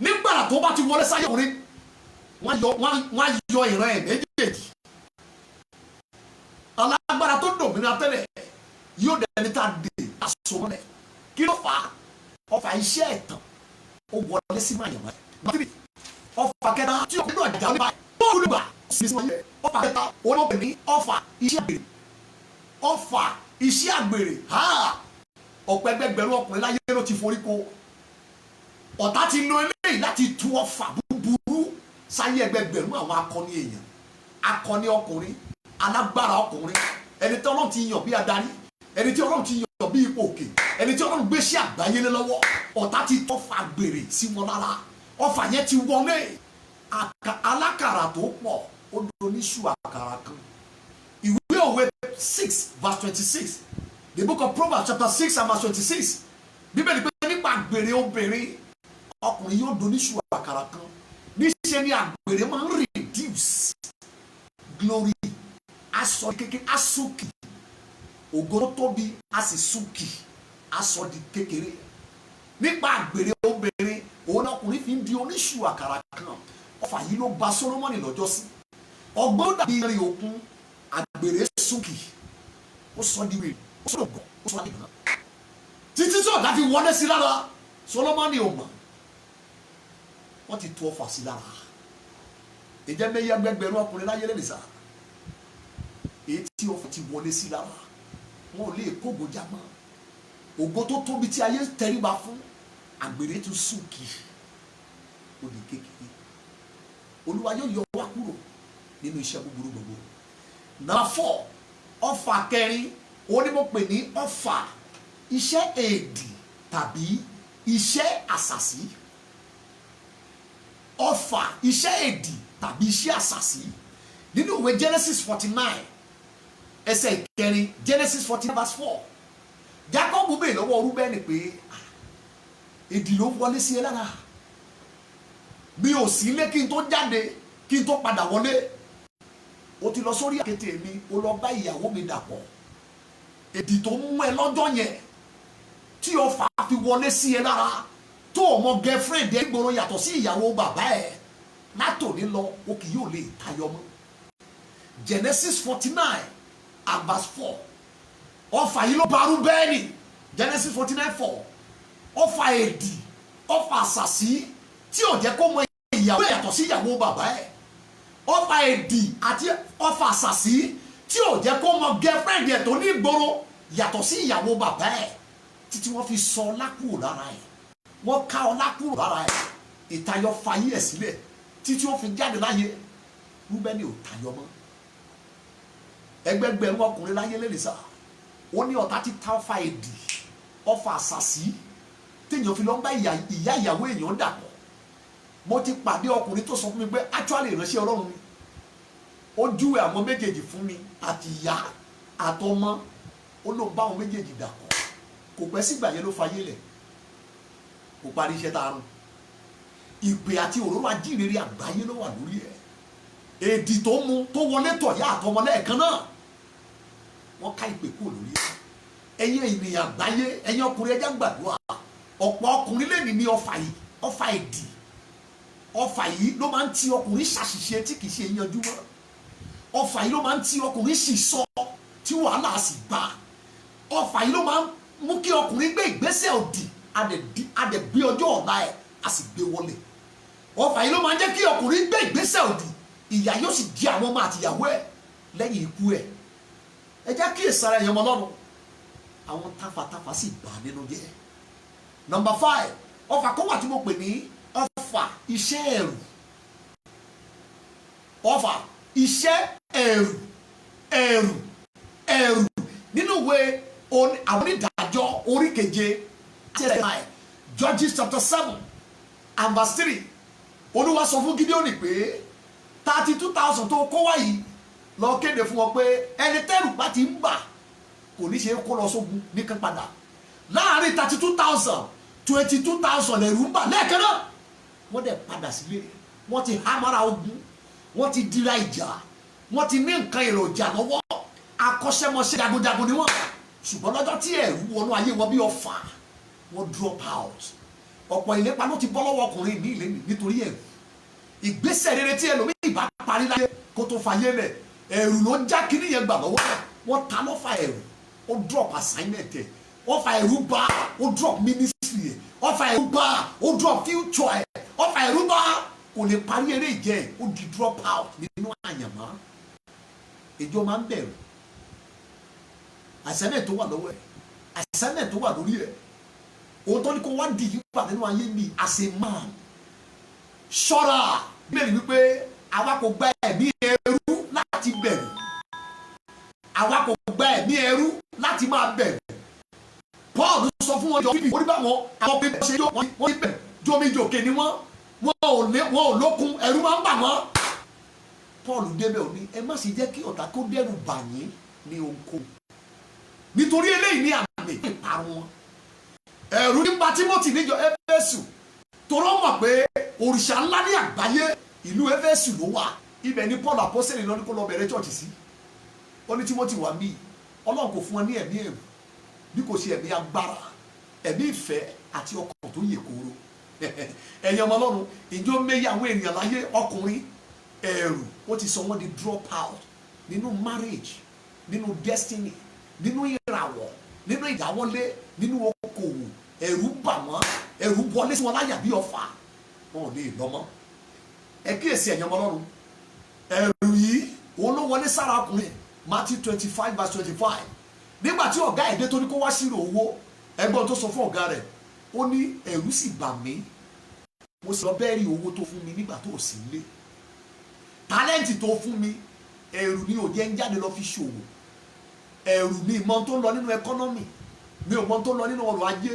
Speaker 1: nígbà tó bá ti wọlé sáyé ọkùnrin wọ́n yọ ìran ẹ̀ méjèèjì. alágbára tó dòmìnira tẹ́lẹ̀ yóò dẹni tá a dè àsomọ́lẹ̀ kí ló fà á ọfà iṣẹ́ ẹ̀tàn ó wọlé sí máyàmá ẹ̀. ọfà kẹta tí ọkùnrin náà jà nípa bọ́ọ̀lù gbà ọfà kẹta olóògbé ní ọfà iṣẹ́ àgbèrè ọfà iṣẹ́ àgbèrè ọ̀pọ̀ ẹgbẹgbẹ̀rún ọkùnrin láyé ló ti forí ko ọ̀tá ti lo eléyìí láti tú ọfà búburú sáyé ẹgbẹgbẹ̀rún àwọn akọni èèyàn akọni ọkùnrin alágbára ọkùnrin ẹni tí Ọlọ́run ti yàn bí adarí ẹni tí Ọlọ́run ti yàn bí ipò òkè ẹni tí Ọlọ́run gbé sí àgbáyé lé lọ́wọ́ ọ̀tá ti tọ́fà gbèrè sí wọn lára ọfà yẹn ti wọlé alákàrà tó pọ̀ ó do níṣu àkàrà kan. ìwé òwe 6:26 the book of Proverbs chapter 6 and verse 26 bíbélì pé nípa àgbèrè obìnrin ọkùnrin yóò do níṣu àkàrà kan níṣẹ́ ni àgbèrè máa ń reduce glory aṣọ kékeré asúkì ògo tó tóbi a sì súkì aṣọ di kékeré nípa àgbèrè obìnrin òun ọkùnrin fi ń di oníṣu àkàrà kan ọfà yìí ló ba Solomoni lọ́jọ́ sí ọgbọ́n dàbí irin òkun àgbèrè súnkì ó sọ di wèrè ó sọ dọ̀gbọ̀ ó sọ dìgbà títí tí ọ̀dà fi wọlé sí lára Solomoni ò mọ̀ wọ́n ti tú ọfà sí lára ìjẹ́ mẹ́yẹ gbẹgbẹ̀rún ọkùnrin láyé lè nìsà èyí tí ọfà ti wọlé sí lára wọn ò lè kógo jà mọ́ ògo tó tóbi tí ayé tẹríba fún àgbèrè tún súnkì ó di kékeré Olúwa yóò yọ wá kúrò nínú iṣẹ́ búburú gbogbo. Number 4 ọfà kẹrin ó ní mo pè ní ọfà iṣẹ́ èdì tàbí iṣẹ́ àṣàsí ọfà iṣẹ́ èdì tàbí iṣẹ́ àṣàsí nínú ìwé Genesis 49 ẹsẹ̀ ìkẹrin Genesis 49 verse 4 Jacob bèèrè lọ́wọ́ Rúbẹ́nì pé èdì ló wọlé sí ẹ lára mi ò sí ilé kí n tó jáde kí n tó padà wọlé o ti lọ sórí àkété mi o lọ bá ìyàwó mi dàpọ̀ èdì tó mú ẹ lọ́jọ́ yẹn tí ọfà fi wọlé sí ẹ lára tó ọmọ girlfriend ẹ gbòòrò yàtọ̀ sí ìyàwó bàbá ẹ látòní lọ o kì yóò lè tayọ mọ́. Genesis 49 and verse 4 ọfà yìí ló barú bẹ́ẹ̀ni Genesis 49:4 ọfà èdì ọfà àṣàsí tí ò jẹ́ kó mọ ìyàwó yàtọ̀ sí ìyàwó bàbá ẹ̀ ọfà èdì àti ọfà àṣàsí tí ò jẹ́ kó mọ girlfriend ẹ̀ tó ní ìgboro yàtọ̀ sí ìyàwó bàbá ẹ̀ títí wọ́n fi sọ ọlá kúrò lára ẹ̀ wọ́n ká ọlá kúrò lára ẹ̀ ìtayọ fayé ẹ̀ sílẹ̀ títí ó fi jáde láyé Rúbẹ́nì ò tayọ mọ́ ẹgbẹgbẹ̀rún ọkùnrin láyé lẹ́nìsà ó ní ọ̀tá ti ta ọfà èdì ọfà àṣàsí téèyàn fi lọ ń bá ìyá ìyàwó èèyàn dàpọ̀ mo ti pàdé ọkùnrin tó sọ fún mi pé actually ìránṣẹ́ Ọlọ́run ni ó júwe àwọn méjèèjì fún mi àti ìyá àtọmọ ó ló bá àwọn méjèèjì dàpọ̀ kò pẹ́ sígbà yẹn ló fayé lẹ̀ kò parí iṣẹ́ tá a rún ìpè àti òróró ajíhìnrere àgbáyé ló wà lórí ẹ̀ èdì tó mú tó wọlé tọ̀ yá àtọmọ lẹ́ẹ̀kan náà wọ́n ká ìpè kúrò lórí ẹ̀ ẹ̀yin ènìyàn àgbáyé ẹ̀yin ọkùnrin ẹja gbàdúrà ọ̀pọ̀ ọkùnrin lè ní ọfà yìí ọfà èdì ọfà yìí ló máa ń ti ọkùnrin ṣàṣìṣe tí kì í ṣe yanjú mọ́ ọfà yìí ló máa ń ti ọkùnrin sì sọ tí wàhálà sì bá ọfà yìí ló máa ń mú kí ọkùnrin gbé ìgbésẹ̀ òdì adẹ̀gbé ọjọ́ ọ̀la ẹ̀ a sì gbé wọlé ọfà yìí ló máa ń jẹ́ kí ọkùnrin gbé ìgbésẹ̀ òdì ìyà yóò sì di àwọn ọmọ àtìyàwó ẹ̀ lẹ́yìn ikú ẹ̀ ẹ jẹ́ kí èsàrà ẹ̀yàn ọlọ́run àwọn tafàtafà sì bà nínú jẹ́. Number 5 ọfà kan wà tí mo pè ní ọfà iṣẹ́ ẹ̀rù ọfà iṣẹ́ ẹ̀rù nínú ìwé àwọn onídàájọ́ orí keje Judges chapter 7 and verse 3 Olúwa sọ fún Gídíónì pé 32,000 tó kó wá yìí lọ kéde fún wọn pé ẹni tẹ́rù bá ti ń bà kò ní ṣe kó lọ sógun nìkan padà láàrin 32,000 22,000 ẹ̀rù ń bà lẹ́ẹ̀kan náà wọ́n dẹ̀ padà sílé wọ́n ti hámára ogun wọ́n ti dira ìjà, wọ́n ti ní nǹkan èròjà lọ́wọ́, akọ́ṣẹ́mọṣẹ́ jagunjagun ni wọ́n, ṣùgbọ́n lọ́jọ́ tí ẹ̀rù wọnú ayé wọn bí ọfà, wọ́n drop out. Ọ̀pọ̀ ìlépa ló ti bọ́ lọ́wọ́ ọkùnrin ní ìlérí nítorí ẹ̀rù. Ìgbésẹ̀ rere tí ẹlòmíì bá parí láyé kó tó fayé lẹ̀, ẹ̀rù ló já kíní yẹn gbà lọ́wọ́ rẹ̀. Wọ́n ta lọ́fà ẹ̀rù, ó drop assignment ẹ̀, ọfà ẹ̀rù bá, ó drop ministry ẹ̀, ọfà ẹ̀rù bá, ó drop future ẹ̀, ọfà ẹ̀rù bá, kò lè parí eré ìjẹ́ ẹ̀, ó di drop out nínú àyànmọ́. Ìjọ máa ń bẹ̀rù assignment tó wà lọ́wọ́ ẹ̀, assignment tó wà lórí ẹ̀, òun tó ní kó wá di yípa nínú ayé mi as a man. Ṣọ́ra bíbélì wípé àwa kò gba ẹ̀mí ẹrú láti bẹ̀rù, àwa kò gba ẹ̀mí ẹrú láti máa bẹ̀rù. Paul sọ fún wọn jọ bíbí orí bá wọn àwọn pé ṣe jọ wọn ti bẹ̀rù jómijòkè ni wọn ò lókun, ẹ̀rù máa ń bà wọ́n. Paul débẹ̀ òní ẹ má sì jẹ́ kí ọ̀tá kó dẹ́rù bà yín ní ohunkóhun, nítorí eléyìí ní àmì ìparun wọn. Ẹ̀rù nípa Timothy níjọ Éfésù torọ́ mọ̀ pé òrìṣà ńlá ní àgbáyé ìlú Éfésù ló wà. Ibẹ̀ ni Paul apostoli lọ ní kó lọ bẹ̀rẹ̀ church sí. Ó ní Timothy wà mí, Ọlọ́run kò fún ọ ní ẹ̀mí ẹ̀rù bí kò ṣe ẹ̀mí agbára, ẹ̀mí ìfẹ́ àti ọkàn tó yè kooro. Ẹ̀yin ọmọ Ọlọ́run, ìjọ méyà àwọn ènìyàn láyé ọkùnrin, ẹ̀rù ó ti sọ wọ́n di drop out nínú marriage, nínú destiny, nínú ìràwọ̀, nínú ìdáwọ́lé, nínú okòwò. Ẹ̀rù bà wọ́n, ẹ̀rù wọlé sí wọn láyà bí ọfà, wọn ò lè lọ́mọ. Ẹ kíyèsí ẹ̀yin ọmọ Ọlọ́run, ẹ̀rù yìí òun ló wọlé sára ọkùnrin. Matthew 25:25. Nígbà tí ọ̀gá ẹ̀dẹ́ tó ní kó wá ṣírò owó, ẹgbọ́n tó sọ fún ọ̀gá rẹ̀, ó ní ẹ̀rù sì bà mí, mo sì lọ bẹ́ẹ̀rì owó tó fún mi nígbà tó sì lé. Tálẹ́ǹtì tó fún mi, ẹ̀rù ni ò jẹ́ ń jáde lọ fi ṣòwò. Ẹ̀rù ni ìmọ̀ tó ń lọ nínú ẹkọ́nọ́mì, mi ò mọ̀ tó ń lọ nínú ọrọ̀ ajé,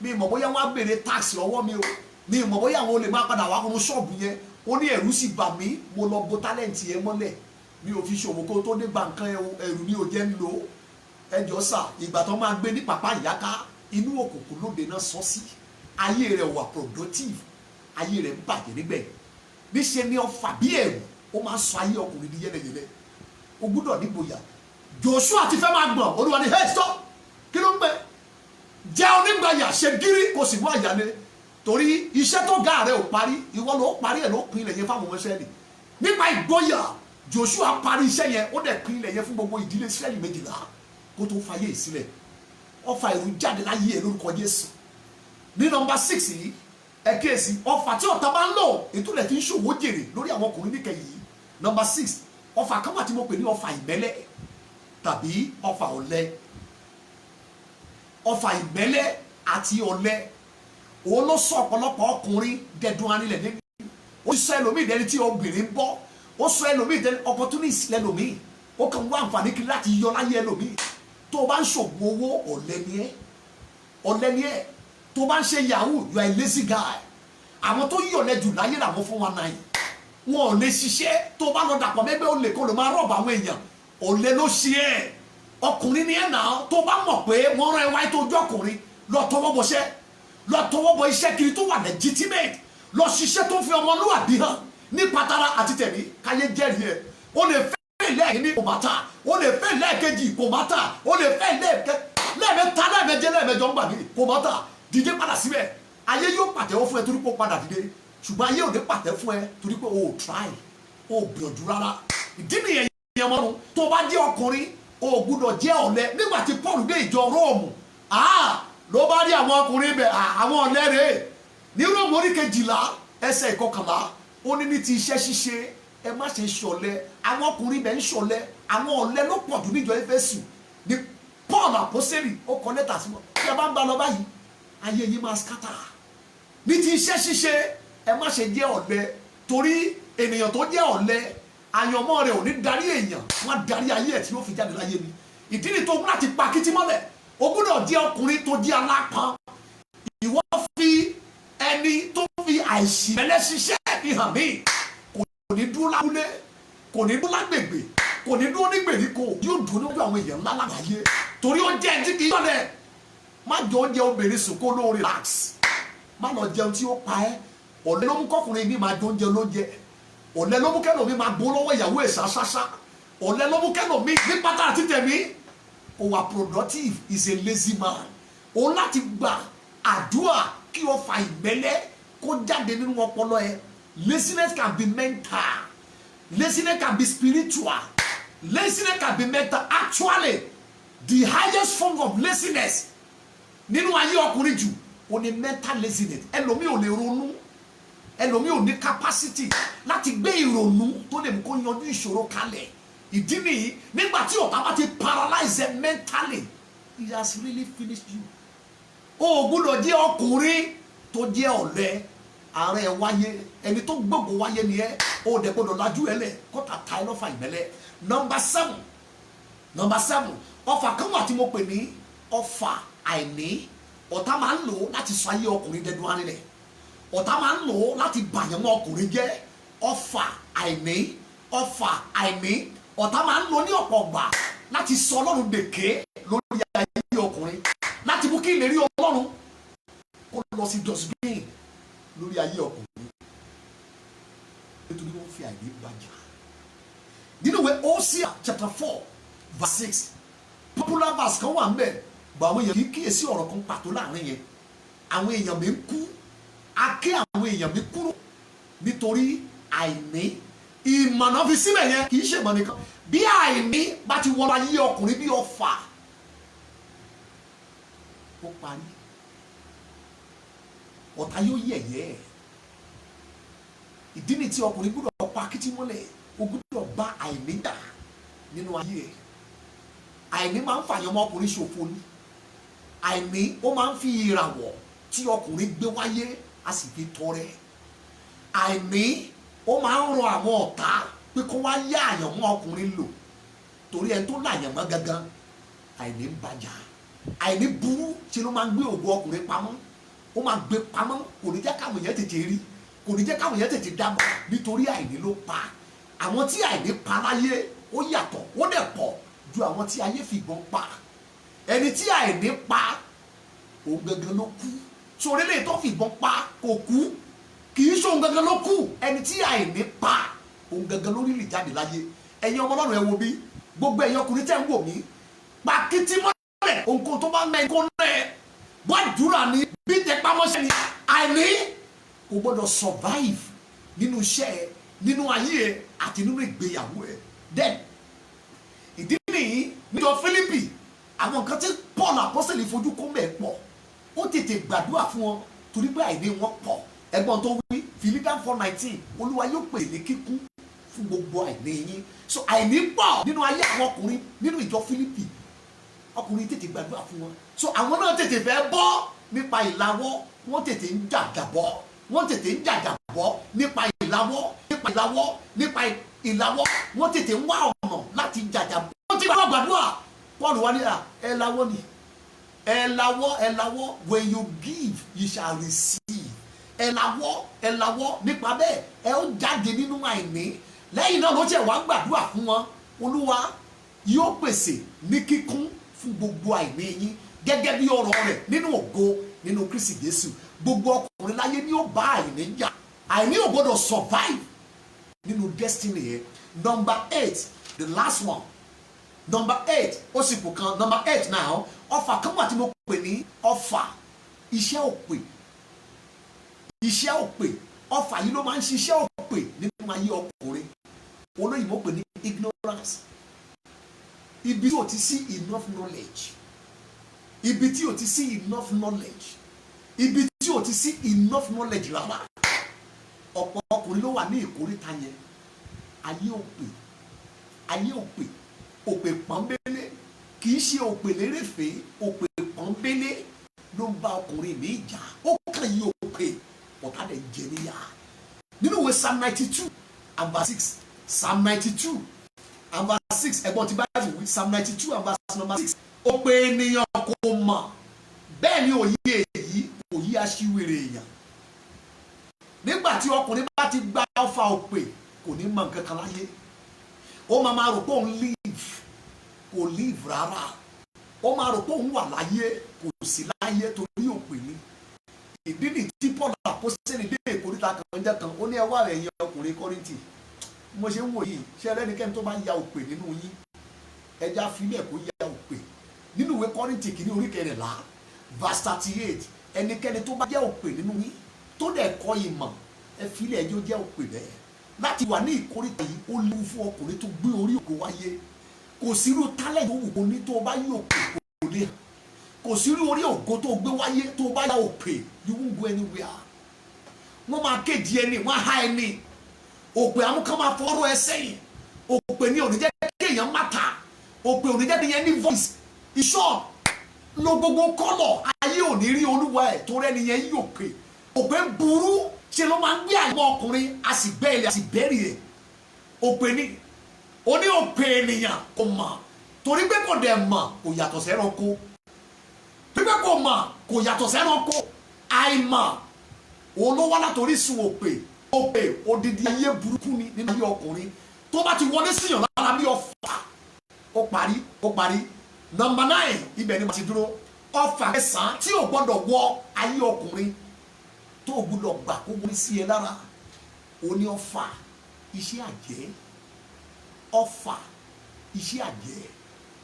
Speaker 1: mi mọ̀ bóyá wọ́n á béèrè táàsì ọwọ́ mi o, mi mọ̀ bóyá àwọn olè máa padà wá kún ṣọ́ọ̀bù yẹn. Ó ní ẹ̀rù sì bà mí, mo lọ bo tálẹ́ǹtì yẹn mọ́lẹ̀, mi ò fi ṣòwò kó tó dé gba nǹkan ẹ̀rù ni ò jẹ́ ń lò. Ẹjọ́ sà, ìgbà tó máa gbé ní pàpá ìyáká, inú òkùnkùn lóde náà sọ sí. Ayé rẹ̀ wà productive, ayé rẹ̀ ń bàjẹ́ nígbẹ̀. Níṣe ni ọfà bí ẹ̀rù ó máa sọ ayé ọkùnrin di yẹ́lẹyẹ̀lẹ. O gbúdọ̀ nígboyà. Joshua ti fẹ́ máa gbọ̀n, Olúwa ni hey stop, kí ló ń pẹ́? Jẹ́ onígbàyà, ṣe gírí kò sì mú àyàlé, torí iṣẹ́ tó ga rẹ̀ ò parí, ìwọ ló parí ẹ̀ ló pín ilẹ̀ yẹn fáwọn ọmọ Ísírẹ́lì. Nípa ìgboyà, Joshua parí iṣẹ́ yẹn, ó dẹ̀ pín ilẹ̀ yẹn fún gbogbo ìdílé Ísírẹ́lì 12 kó tó fayé ìsílẹ̀. Ọfà ẹ̀rù jáde láyé ẹ̀ lórúkọ Jésù. Ní nọ́mbà 6 yìí, ẹ kíyèsí, ọfà tí ọ̀tá bá ń lò ètò rẹ̀ fi ń ṣòwò jèrè lórí àwọn ọkùnrin níkẹyìn yìí. Nọ́mbà 6, ọfà kan wà tí mo pè ní ọfà ìmẹ́lẹ́ tàbí ọfà ọ̀lẹ. Ọfà ìmẹ́lẹ́ àti ọ̀lẹ òun ló sọ ọ̀pọ̀lọpọ̀ ọkùnrin dẹ̀dùn arinlẹ̀ nínú. Ó sọ ẹlòmíì dẹni tí obìnrin ń bọ́, ó sọ ẹlòmíì dẹni opportunist lẹ́lòmíì, ó kàn wá àǹfààní kiri láti yọ láyé ẹlòmíì. Tó o bá ń ṣògùn owó, ọ̀lẹ ni ẹ́, ọ̀lẹ ni ẹ́. Tó o bá ń ṣe yahoo, you are a lazy guy. Àwọn tó yọ̀lẹ jù láyé làwọn 419, wọn ò lè ṣiṣẹ́. Tó o bá lọ dàpọ̀ mẹ́gbẹ́ olè kó lè máa rọ̀bù àwọn èèyàn, ọ̀lẹ ló ṣe ẹ́. Ọkùnrin ni ẹ̀ náà, tó o bá mọ̀ pé wọ́n rán ẹ wáyé tó ojú ọkùnrin, lọ tọwọ́ bọṣẹ́, lọ tọwọ́ bọ iṣẹ́ kiri tó wà legitimate, lọ ṣiṣẹ́ tó fi ọmọlúwàbí hàn ní pátárà àti tẹ̀mí káyé jẹ́rìí ẹ̀. O lè fẹ́ lẹ́ẹ̀kí ní kò má tà, o lè fẹ́ lẹ́ẹ̀kejì kò má tà, o lè fẹ́ lẹ́ẹ̀mẹ́ta lẹ́ẹ̀mẹ́jẹ lẹ́ẹ̀mẹ́jọ ń gbà mí kò má tà. Dìde padà síbẹ̀, ayé yóò pàtẹ́wọ́ fún ẹ torí pé ó padà dìde, ṣùgbọ́n ayé ò ní pàtẹ́ fún ẹ torí pé o ò try, o ò gbìyànjú rárá. Ìdí nìyẹn yẹn mọ́nu, tó bá jẹ́ ọkùnrin o ò gbúdọ̀ jẹ́ ọ̀lẹ. Nígbà tí Paul dé ìjọ Róòmù, ló bá rí àwọn ọkùnrin bẹ̀, àwọn ọ̀lẹ rèé. Ní Róòmù orí 12 ẹsẹ̀ 11, ó ní ní ti iṣẹ́ ṣíṣe ẹ má ṣe ṣọ̀lẹ. Àwọn ọkùnrin bẹ̀ ń ṣọ̀lẹ, àwọn ọ̀lẹ ló pọ̀ jù níjọ Éfésù. Ní Paul apostoli ó kọ lẹ́tà sí wọn, bí ẹ bá ń bá lọ báyìí ayé yìí máa skátà. Ní ti iṣẹ́ ṣíṣe ẹ má ṣe jẹ́ ọ̀lẹ, torí ènìyàn tó jẹ́ ọ̀lẹ àyànmọ́ rẹ̀ ò ní darí èèyàn, wọ́n darí ayé ẹ̀ tí yóò fi jáde láyé ni. Ìdí ni tó ń láti pa kìtì mọ́lẹ̀, o gbọ́dọ̀ jẹ́ ọkùnrin tó jẹ́ alápọn. Ìwọ fi ẹni tó fi àìsìmẹ́lẹ́ ṣiṣẹ́ fi hàn mí, kò ní dúró lábúlé, kò ní dúró lágbègbè, kò ní dúró ní gbèríko, yóò dúró níbi àwọn èèyàn ńlá lágbàáyé, torí ó jẹ́ ẹni kì í yọ̀lẹ̀. Má jọ oúnjẹ obìnrin sùn kó ló relax, má lọ jẹun tí ó pa ẹ́. Ọ̀lẹ ló mú kọkùnrin mi máa jọ oúnjẹ lóúnjẹ, ọ̀lẹ ló mú kẹ́lòmí máa gbó lọ́wọ́ ìyàwó ẹ̀ ṣáṣáṣá, ọ̀lẹ ló mú kẹ́lòmí ní pátá àti tẹ̀mí kò wà productive, is a lazy man. Òun láti gba àdúrà kí o fa ìgbẹ́lẹ́ kó jáde nínú ọpọlọ ẹ. Laziness can be mental, laziness can be spiritual, laziness can be mental. Actually, the highest form of laziness nínú ayé ọkùnrin jù ó ní mental laziness. Ẹlòmí ò lè ronú, ẹlòmí ò ní capacity láti gbé ìrònú tó lè mú kó yanjú ìṣòro kalẹ̀. Ìdí nìyí nígbà tí ọ̀tá bá ti paralyze mentally, he has really finished you. O gbọ́dọ̀ jẹ́ ọkùnrin tó jẹ́ ọ̀lẹ. Ààrẹ wáyé, ẹni tó gbogbo wáyé ni ẹ, o dẹ̀ gbọ́dọ̀ lajú ẹ lẹ̀ kọ́ta ta ẹ lọ́fà ìmẹ́lẹ́. Number 7, ọfà kan wà tí mo pè ní ọfà àìní. Ọ̀tá máa ń lò láti sọ ayé ọkùnrin dẹ́dùn arinlẹ̀. Ọ̀tá máa ń lò láti bàyàn mọ́ ọkùnrin jẹ́. Ọfà àìní, ọfà àìní. Ọ̀tá máa ń lò ní ọ̀pọ̀ ọgbà láti sọ Ọlọ́run dèké lórí ayé ọkùnrin, láti mú kí ìlérí Ọlọ́run kó lọ sí dustbin lórí ayé ọkùnrin, nítorí wọ́n fi àìní bàjá. Nínú ìwé Hosea chapter 4 verse 6, popular verse kan wà ń bẹ̀, gbọ́ àwọn èèyàn kì í kíyèsí ọ̀rọ̀ kan pàtó láàrin yẹn. Àwọn èèyàn mi ń kú, a ké àwọn èèyàn mi kúrò nítorí àìní. Ìmọ̀nà fi sílẹ̀ yẹn kì í ṣe ìmọ̀ nìkan. Bí àìní bá ti wọlé ayé ọkùnrin bí ọfà, ó parí. Ọ̀tá yóò yẹ̀yẹ́. Ìdí ni tí ọkùnrin gbọ́dọ̀ pa kìtì mọ́lẹ̀, ó gbọ́dọ̀ bá àìní jà nínú ayé ẹ̀. Àìní máa ń fàyàn ọmọ ọkùnrin ṣòfò ni. Àìní ó máa ń fi ìràwọ̀ tí ọkùnrin gbé wáyé a sì fi tọrẹ. Àìní ó máa ń ran àwọn ọ̀tá pé kó wá yá àyàn mọ́ ọkùnrin lò, torí ẹni tó láyàn mọ́ gangan àìní ń bàjá. Àìní burú tí ló máa ń gbé ògo ọkùnrin pamọ́, ó máa gbé pamọ́, kò ní jẹ́ káwọn èèyàn tètè rí, kò ní jẹ́ káwọn èèyàn tètè dábọ̀, nítorí àìní ló pa. Àwọn tí àìní pa láyé ó yàtọ̀, ó dẹ̀ pọ̀ ju àwọn tí ayé fi ìbọn pa. Ẹni tí àìní pa òun gangan ló kú. Sórí lè tó fi ìbọn pa kò kú, kì í ṣe òun gangan ló kú. Ẹni tí àìní pa òun gangan ló rí lè jáde láyé. Ẹ̀yin ọmọ Ọlọ́run ẹ wo bí, gbogbo ẹ̀yin ọkùnrin tẹ́ ń wò mí, pa kìtì mọ́lẹ̀, òǹkó tó bá mẹ́ kó lẹ̀, gbàdúrà ni, bí tẹ pamọ́ṣẹ́ ni. Àìní kò gbọ́dọ̀ survive nínú iṣẹ́ ẹ, nínú ayé ẹ àti nínú ìgbéyàwó ẹ. Then ìdí nìyí níjọ Fílípì, àwọn nǹkan tí Paul apọ́sẹ̀lì fojú kó mẹ́ pọ̀, ó tètè gbàdúrà fún wọn torí pé àìní wọn pọ̀. Ẹgbọ́n tó wí Philippians 4:19, Olúwa yóò pè ní kíkún fún gbogbo àìní yín. So àìní pọ̀ nínú ayé àwọn ọkùnrin nínú ìjọ Fílípì, ọkùnrin tètè gbàdúrà fún wọn. So àwọn náà tètè fẹ́ bọ́ nípa ìlàwọ́, wọ́n tètè ń jàjàbọ́, wọ́n tètè ń jàjàbọ́ nípa ìlàwọ́, wọ́n tètè ń wá ọ̀nà láti jàjàbọ́. Wọ́n ti gbàdúrà, Paul wá ní ẹ lawọ́ ni, ẹ lawọ́, when you give you shall receive. Ẹ lawọ́ nípa bẹ́ẹ̀ ẹ ó jáde nínú àìní. Lẹ́yìn náà ló ṣe wá gbàdúrà fún wọn, Olúwa yóò pèsè ní kíkún fún gbogbo àìní yín gẹ́gẹ́ bí ọ̀rọ̀ rẹ̀ nínú ògo nínú Kristi Jésù. Gbogbo ọkùnrin láyé ni ó bá àìní jà. Àìní ò gbọ́dọ̀ survive nínú destiny yẹn. Number 8, the last one. Number 8, ó sì kù kan. Number 8 now, ọfà kan wà tí mo pè ní ọfà iṣẹ́ òpè. Iṣẹ́ òpè, ọfà yìí ló máa ń ṣiṣẹ́ òpè nínú ayé ọkùnrin. Olóyìnbó pè ní ignorance. Ibi tí o ti sí enough knowledge, ibi tí o ti sí enough knowledge, ibi tí o ti sí enough knowledge rárá. Ọ̀pọ̀ ọkùnrin ló wà ní ìkórìtà yẹn. Ayé òpè, òpè pọ́nbélé, kì í ṣe òpè lérèfé, òpè pọ́nbélé ló ń bá ọkùnrin mi jà. Ó kàn yí òpè, ọ̀tá dẹ̀ jẹ níyà. Nínú ìwé Psalm 92 and verse 6, Psalm 92 and verse 6, ẹ̀gbọ́n ti Bible wí, Psalm 92 and verse number 6. Òpè ènìyàn kò mọ̀, bẹ́ẹ̀ ni òye èyí kò yí aṣiwèrè èèyàn. Nígbà tí ọkùnrin bá ti gba ọfà òpè, kò ní mọ̀ nǹkan kan láyé. Ó máa rò pé òun kò live rárá. Ó máa rò pé òun wà láyé, kò sí láyé torí òpè ni. Ìdí ni tí Paul apọ́sítélì dé ìkórìtà kan jẹ́ kan, ó ní ẹ wá ẹ̀yin ọkùnrin Kọ́ríńtì, mo ṣe ń wò yìí ṣe ẹlẹ́nikẹ́ni tó bá ya òpè nínú yín ẹja filẹ̀ kó ya òpè nínú ìwé Kọ́ríńtì kìíní orí 14 verse 38 ẹnikẹ́ni tó bá jẹ́ òpè nínú yín tó dẹ̀ kọ́ ìmọ̀ ẹ filẹ̀ ẹjọ́ jẹ́ òpè bẹ́ẹ̀ láti wà ní ìkórìtà yìí ó léwu fún ọkùnrin tó gbé orí òkè wáyé kò sírú tálẹ̀ tó wù kó ní tó bá yí òpè kò lè kò sírú orí ògo tó gbé wáyé tó bá yá òpè you won't go anywhere wọ́n máa kéde ẹni wọ́n á há ẹni òpè amúkàn máa fọ́rọ̀ ẹ sẹ́yìn òpè ní oníjẹ́ kéèyàn má ta òpè oníjẹ́ kéèyàn ní voice ìṣọ́ lo gbogbo kọ́lọ̀ ayé òní rí olúwa ẹ̀ tó rẹ́ni yẹn yí òpè burú ṣe ló máa ń gbé àìmọ́ ọkùnrin a sì gbẹ́ ilẹ̀ a sì bẹ́rì ẹ̀ òpè ní oní òpè ènìyàn kò mọ̀ torí pé kò dẹ̀ mọ̀ kò yàtọ̀ sẹ́ranko torí pé kò mọ̀ kò yàtọ̀ sẹ́ranko àìmọ̀ òun ló wá látòrí sun òpè odidi ayé burúkú ni nínú ayé ọkùnrin tó bá ti wọlé síyàn lára bí ọfà ó parí nọ́mbà 9 ibẹ̀ ni mo ti dúró ọfà kẹsàn-án tí ò gbọ́dọ̀ wọ ayé ọkùnrin tó o gbọ́dọ̀ gbà kó wọlé sí ẹ lára ó ní ọfà iṣẹ́ àjẹ́ ọfà iṣẹ́ àjẹ́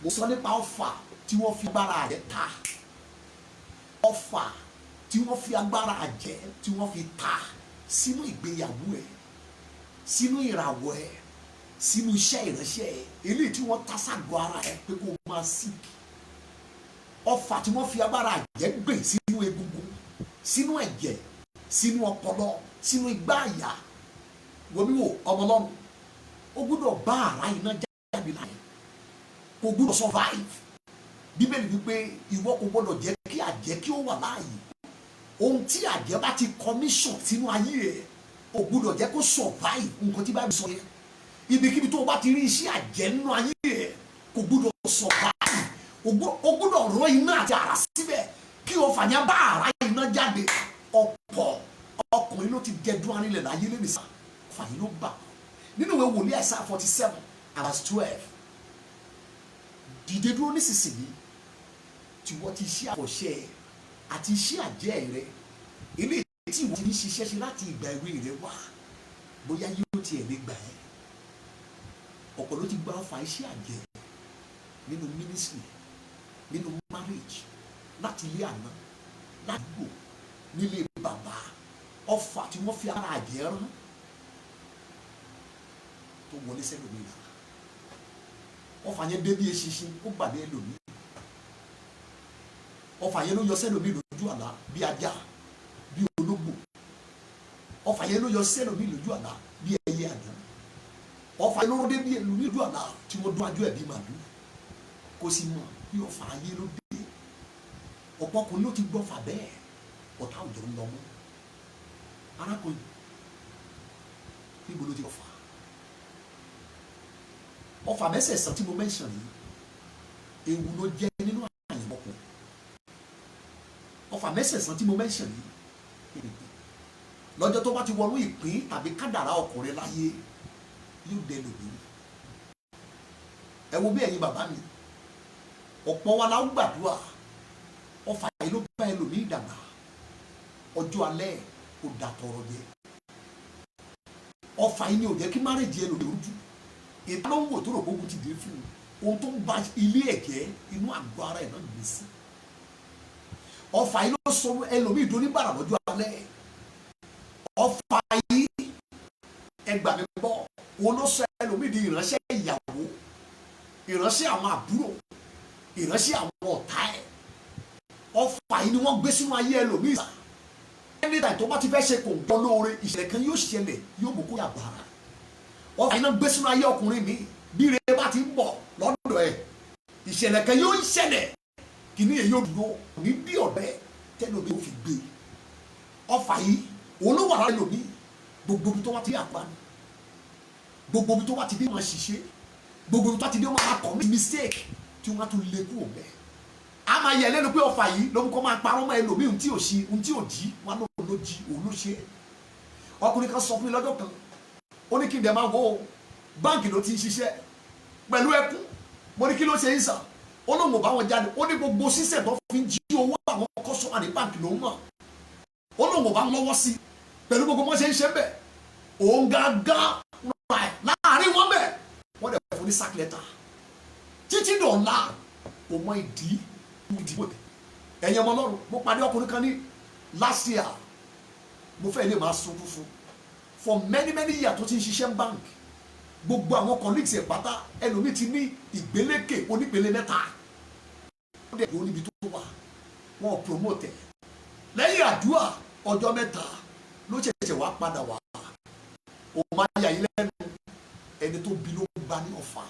Speaker 1: mo sọ nípa ọfà tí wọ́n fi agbára àjẹ́ ta ọfà tí wọ́n fi agbára àjẹ́ tí wọ́n fi ta sínú ìgbéyàwó ẹ sínú ìràwọ̀ ẹ sínú iṣẹ́ ìránṣẹ́ ẹ eléyìí tí wọ́n ta ságọ́ ara ẹ pé kó máa sick ọfà tí wọ́n fi agbára àjẹ́ gbè sínú egungun sínú ẹ̀jẹ̀ sínú ọpọlọ sínú igbá àyà wọ́bíwò ọmọlọ́run ó gbọ́dọ̀ bá ara iná jáde láyé kò gbọ́dọ̀ survive bíbélì wípé ìwọ kò gbọ́dọ̀ jẹ́ kí àjẹ́ kí ó wà láàyè ohun tí àjẹ́ bá ti commission sínú ayé ẹ̀ ò gbọ́dọ̀ jẹ́ kó survive nǹkan tí bá mi sọ yẹn ibikíbi tó o bá ti rí iṣẹ́ àjẹ́ nínú ayé ẹ̀ kò gbọ́dọ̀ survive o gbọ́dọ̀ rọ iná àti àrá síbẹ̀ kí o fàyà bá àrá iná jáde ọ̀pọ̀ ọkùnrin ló ti jẹdún arinlẹ̀ láyé lẹ́nu sá fàyè ló bà nínú ìwé wòlíì Àìsáyà 47:12 dìde dúró nísinsìnyí tí wọ́n ti ṣe àkọsẹ́ ẹ̀ àti iṣẹ́ àjẹ́ rẹ eléyìí tí wọ́n ti ń ṣiṣẹ́ ṣe láti ìgbà èwe rẹ wá bóyá yóò tiẹ̀ lè gbà ẹ́ ọ̀pọ̀ ló ti gba ọfà iṣẹ́ àjẹ́ nínú ministry nínú marriage láti ilé àná ládùúgbò nílé bàbá ọfà tí wọ́n fi ara àjẹ́ rán tó wọlé sẹ́lòmíì lára ọfà yẹn dé bí eṣinṣin ó gbàdé ẹlòmíì ọfà yẹn ló yọ sẹ́lòmíì lójú àlá bí ajá bí ológbò ọfà yẹn ló yọ sẹ́lòmíì lójú àlá bí ẹyẹ àná ọfà yẹn ló rọdé bí ẹlòmíì lójú àlá tí wọ́n dún ajú ẹ̀ bí màlúù kò sì mọ̀ bí ọfà ayé ló dé ọ̀pọ̀ ọkùnrin ló ti gbọ́ fà bẹ́ẹ̀ ọ̀tá òjò ń lọ mọ́ arákùnrin níbo ló ti ọfà mẹ́sẹ̀ẹ̀sán tí mo mẹ́sàn yìí ewu ló jẹ́ nínú àyẹ̀mọ́kùn ọfà mẹ́sẹ̀ẹ̀sán tí mo mẹ́sàn yìí lọ́jọ́ tó bá ti wọnú ìpín tàbí kádàrá ọkùnrin láyé yóò dé lòdì ẹ wo bí ẹ̀yin bàbá mi ọ̀pọ̀ wa la ń gbàdúrà ọfà yìí ló bá ẹlòmíì dàgbà ọjọ́ alẹ́ kò dà tọrọ jẹ ọfà yìí ni ò jẹ́ kí márèjì ẹlòmíì rújú ìta ló ń wò tó rò gbógun ti dé fún ohun tó ń ba ilé ẹ̀jẹ̀ inú àgọ́ ara ẹ̀ náà gbé sí ọfà yìí ló sọ ẹlòmíì tó ní bàrà lọ́jọ́ alẹ́ ọfà yìí ẹgbà mi gbọ́ òun ló sọ ẹlòmíì di ìránṣẹ́ ìyàwó ìránṣẹ́ àwọn àbúrò ìránṣẹ́ àwọn ọ̀tá ẹ̀ ọfà yìí ni wọ́n gbé sínú ayé ẹlòmíì sá ẹni tàì tó bá ti fẹ́ ṣe kò ń bọ́ lóore ìṣẹ̀lẹ̀ kan yóò ṣẹlẹ̀ yóò mú kó yàgbára ọfà yìí náà gbé sínú ayé ọkùnrin mi bí ire bá ti ń bọ̀ lọ́dọ̀ ẹ̀ ìṣẹ̀lẹ̀ kan yóò ṣẹlẹ̀ kìíní èyí ò dúró ní bí ọ̀bẹ tẹ́lómi ò fi gbé ọfà yìí òun ló wà lára ẹlòmíì gbogbo ibi tó wá ti dé àpá ni gbogbo ibi tó wá ti dé máa ṣiṣẹ́ gbogbo ibi tó wá ti dé máa commit mistake tí wọ́n á tún lé kúrò bẹ́ẹ̀ a máa yẹ lẹ́nu pé ọfà yìí ló ń kọ́ máa parọ́ mọ́ ẹlòmíì ohun tí ò ṣe ohun tí ò jí wọn ló jí òun ló ṣe ọkùnrin kan sọ fún mi lọ́jọ́ kan ó ní kí n dẹ̀ máa wo báǹkì ló ti ń ṣiṣẹ́ pẹ̀lú ẹkún mo ní kí ló ṣe ń sàn ó lóun ò bá wọn jáde ó ní gbogbo sísẹ̀ tó fi ń jí owó àwọn kọ́sọ́mà ní báǹkì ló ń mọ̀ ó lóun ò bá lọ́wọ́ sí pẹ̀lú gbogbo wọn ṣe ń ṣe bẹ́ẹ̀ òun gángan láàrin rí wọn bẹ́ẹ̀ wọ́n dẹ̀ fún ní sack letter títí dọ̀la kò mọ ìdí ìdìbò ẹ̀yin ọmọ Ọlọ́run. Mo pàdé ọkùnrin kan ní last year, mo fẹ́ lè máa sunkún fún for many years tó ti ń ṣiṣẹ́ bank. Gbogbo àwọn colleagues ẹ̀ pátá ẹlòmíì ti ní ìgbélékè onípele mẹ́ta ó dẹ̀ lórí ibi tó wà wọ́n promote ẹ̀ lẹ́yìn àdúrà ọjọ́ mẹ́ta ló ṣẹ̀ṣẹ̀ wá padà wá. Ó máa yà yín lẹ́nu, ẹni tó bí ló ń bá ní ọ̀fà.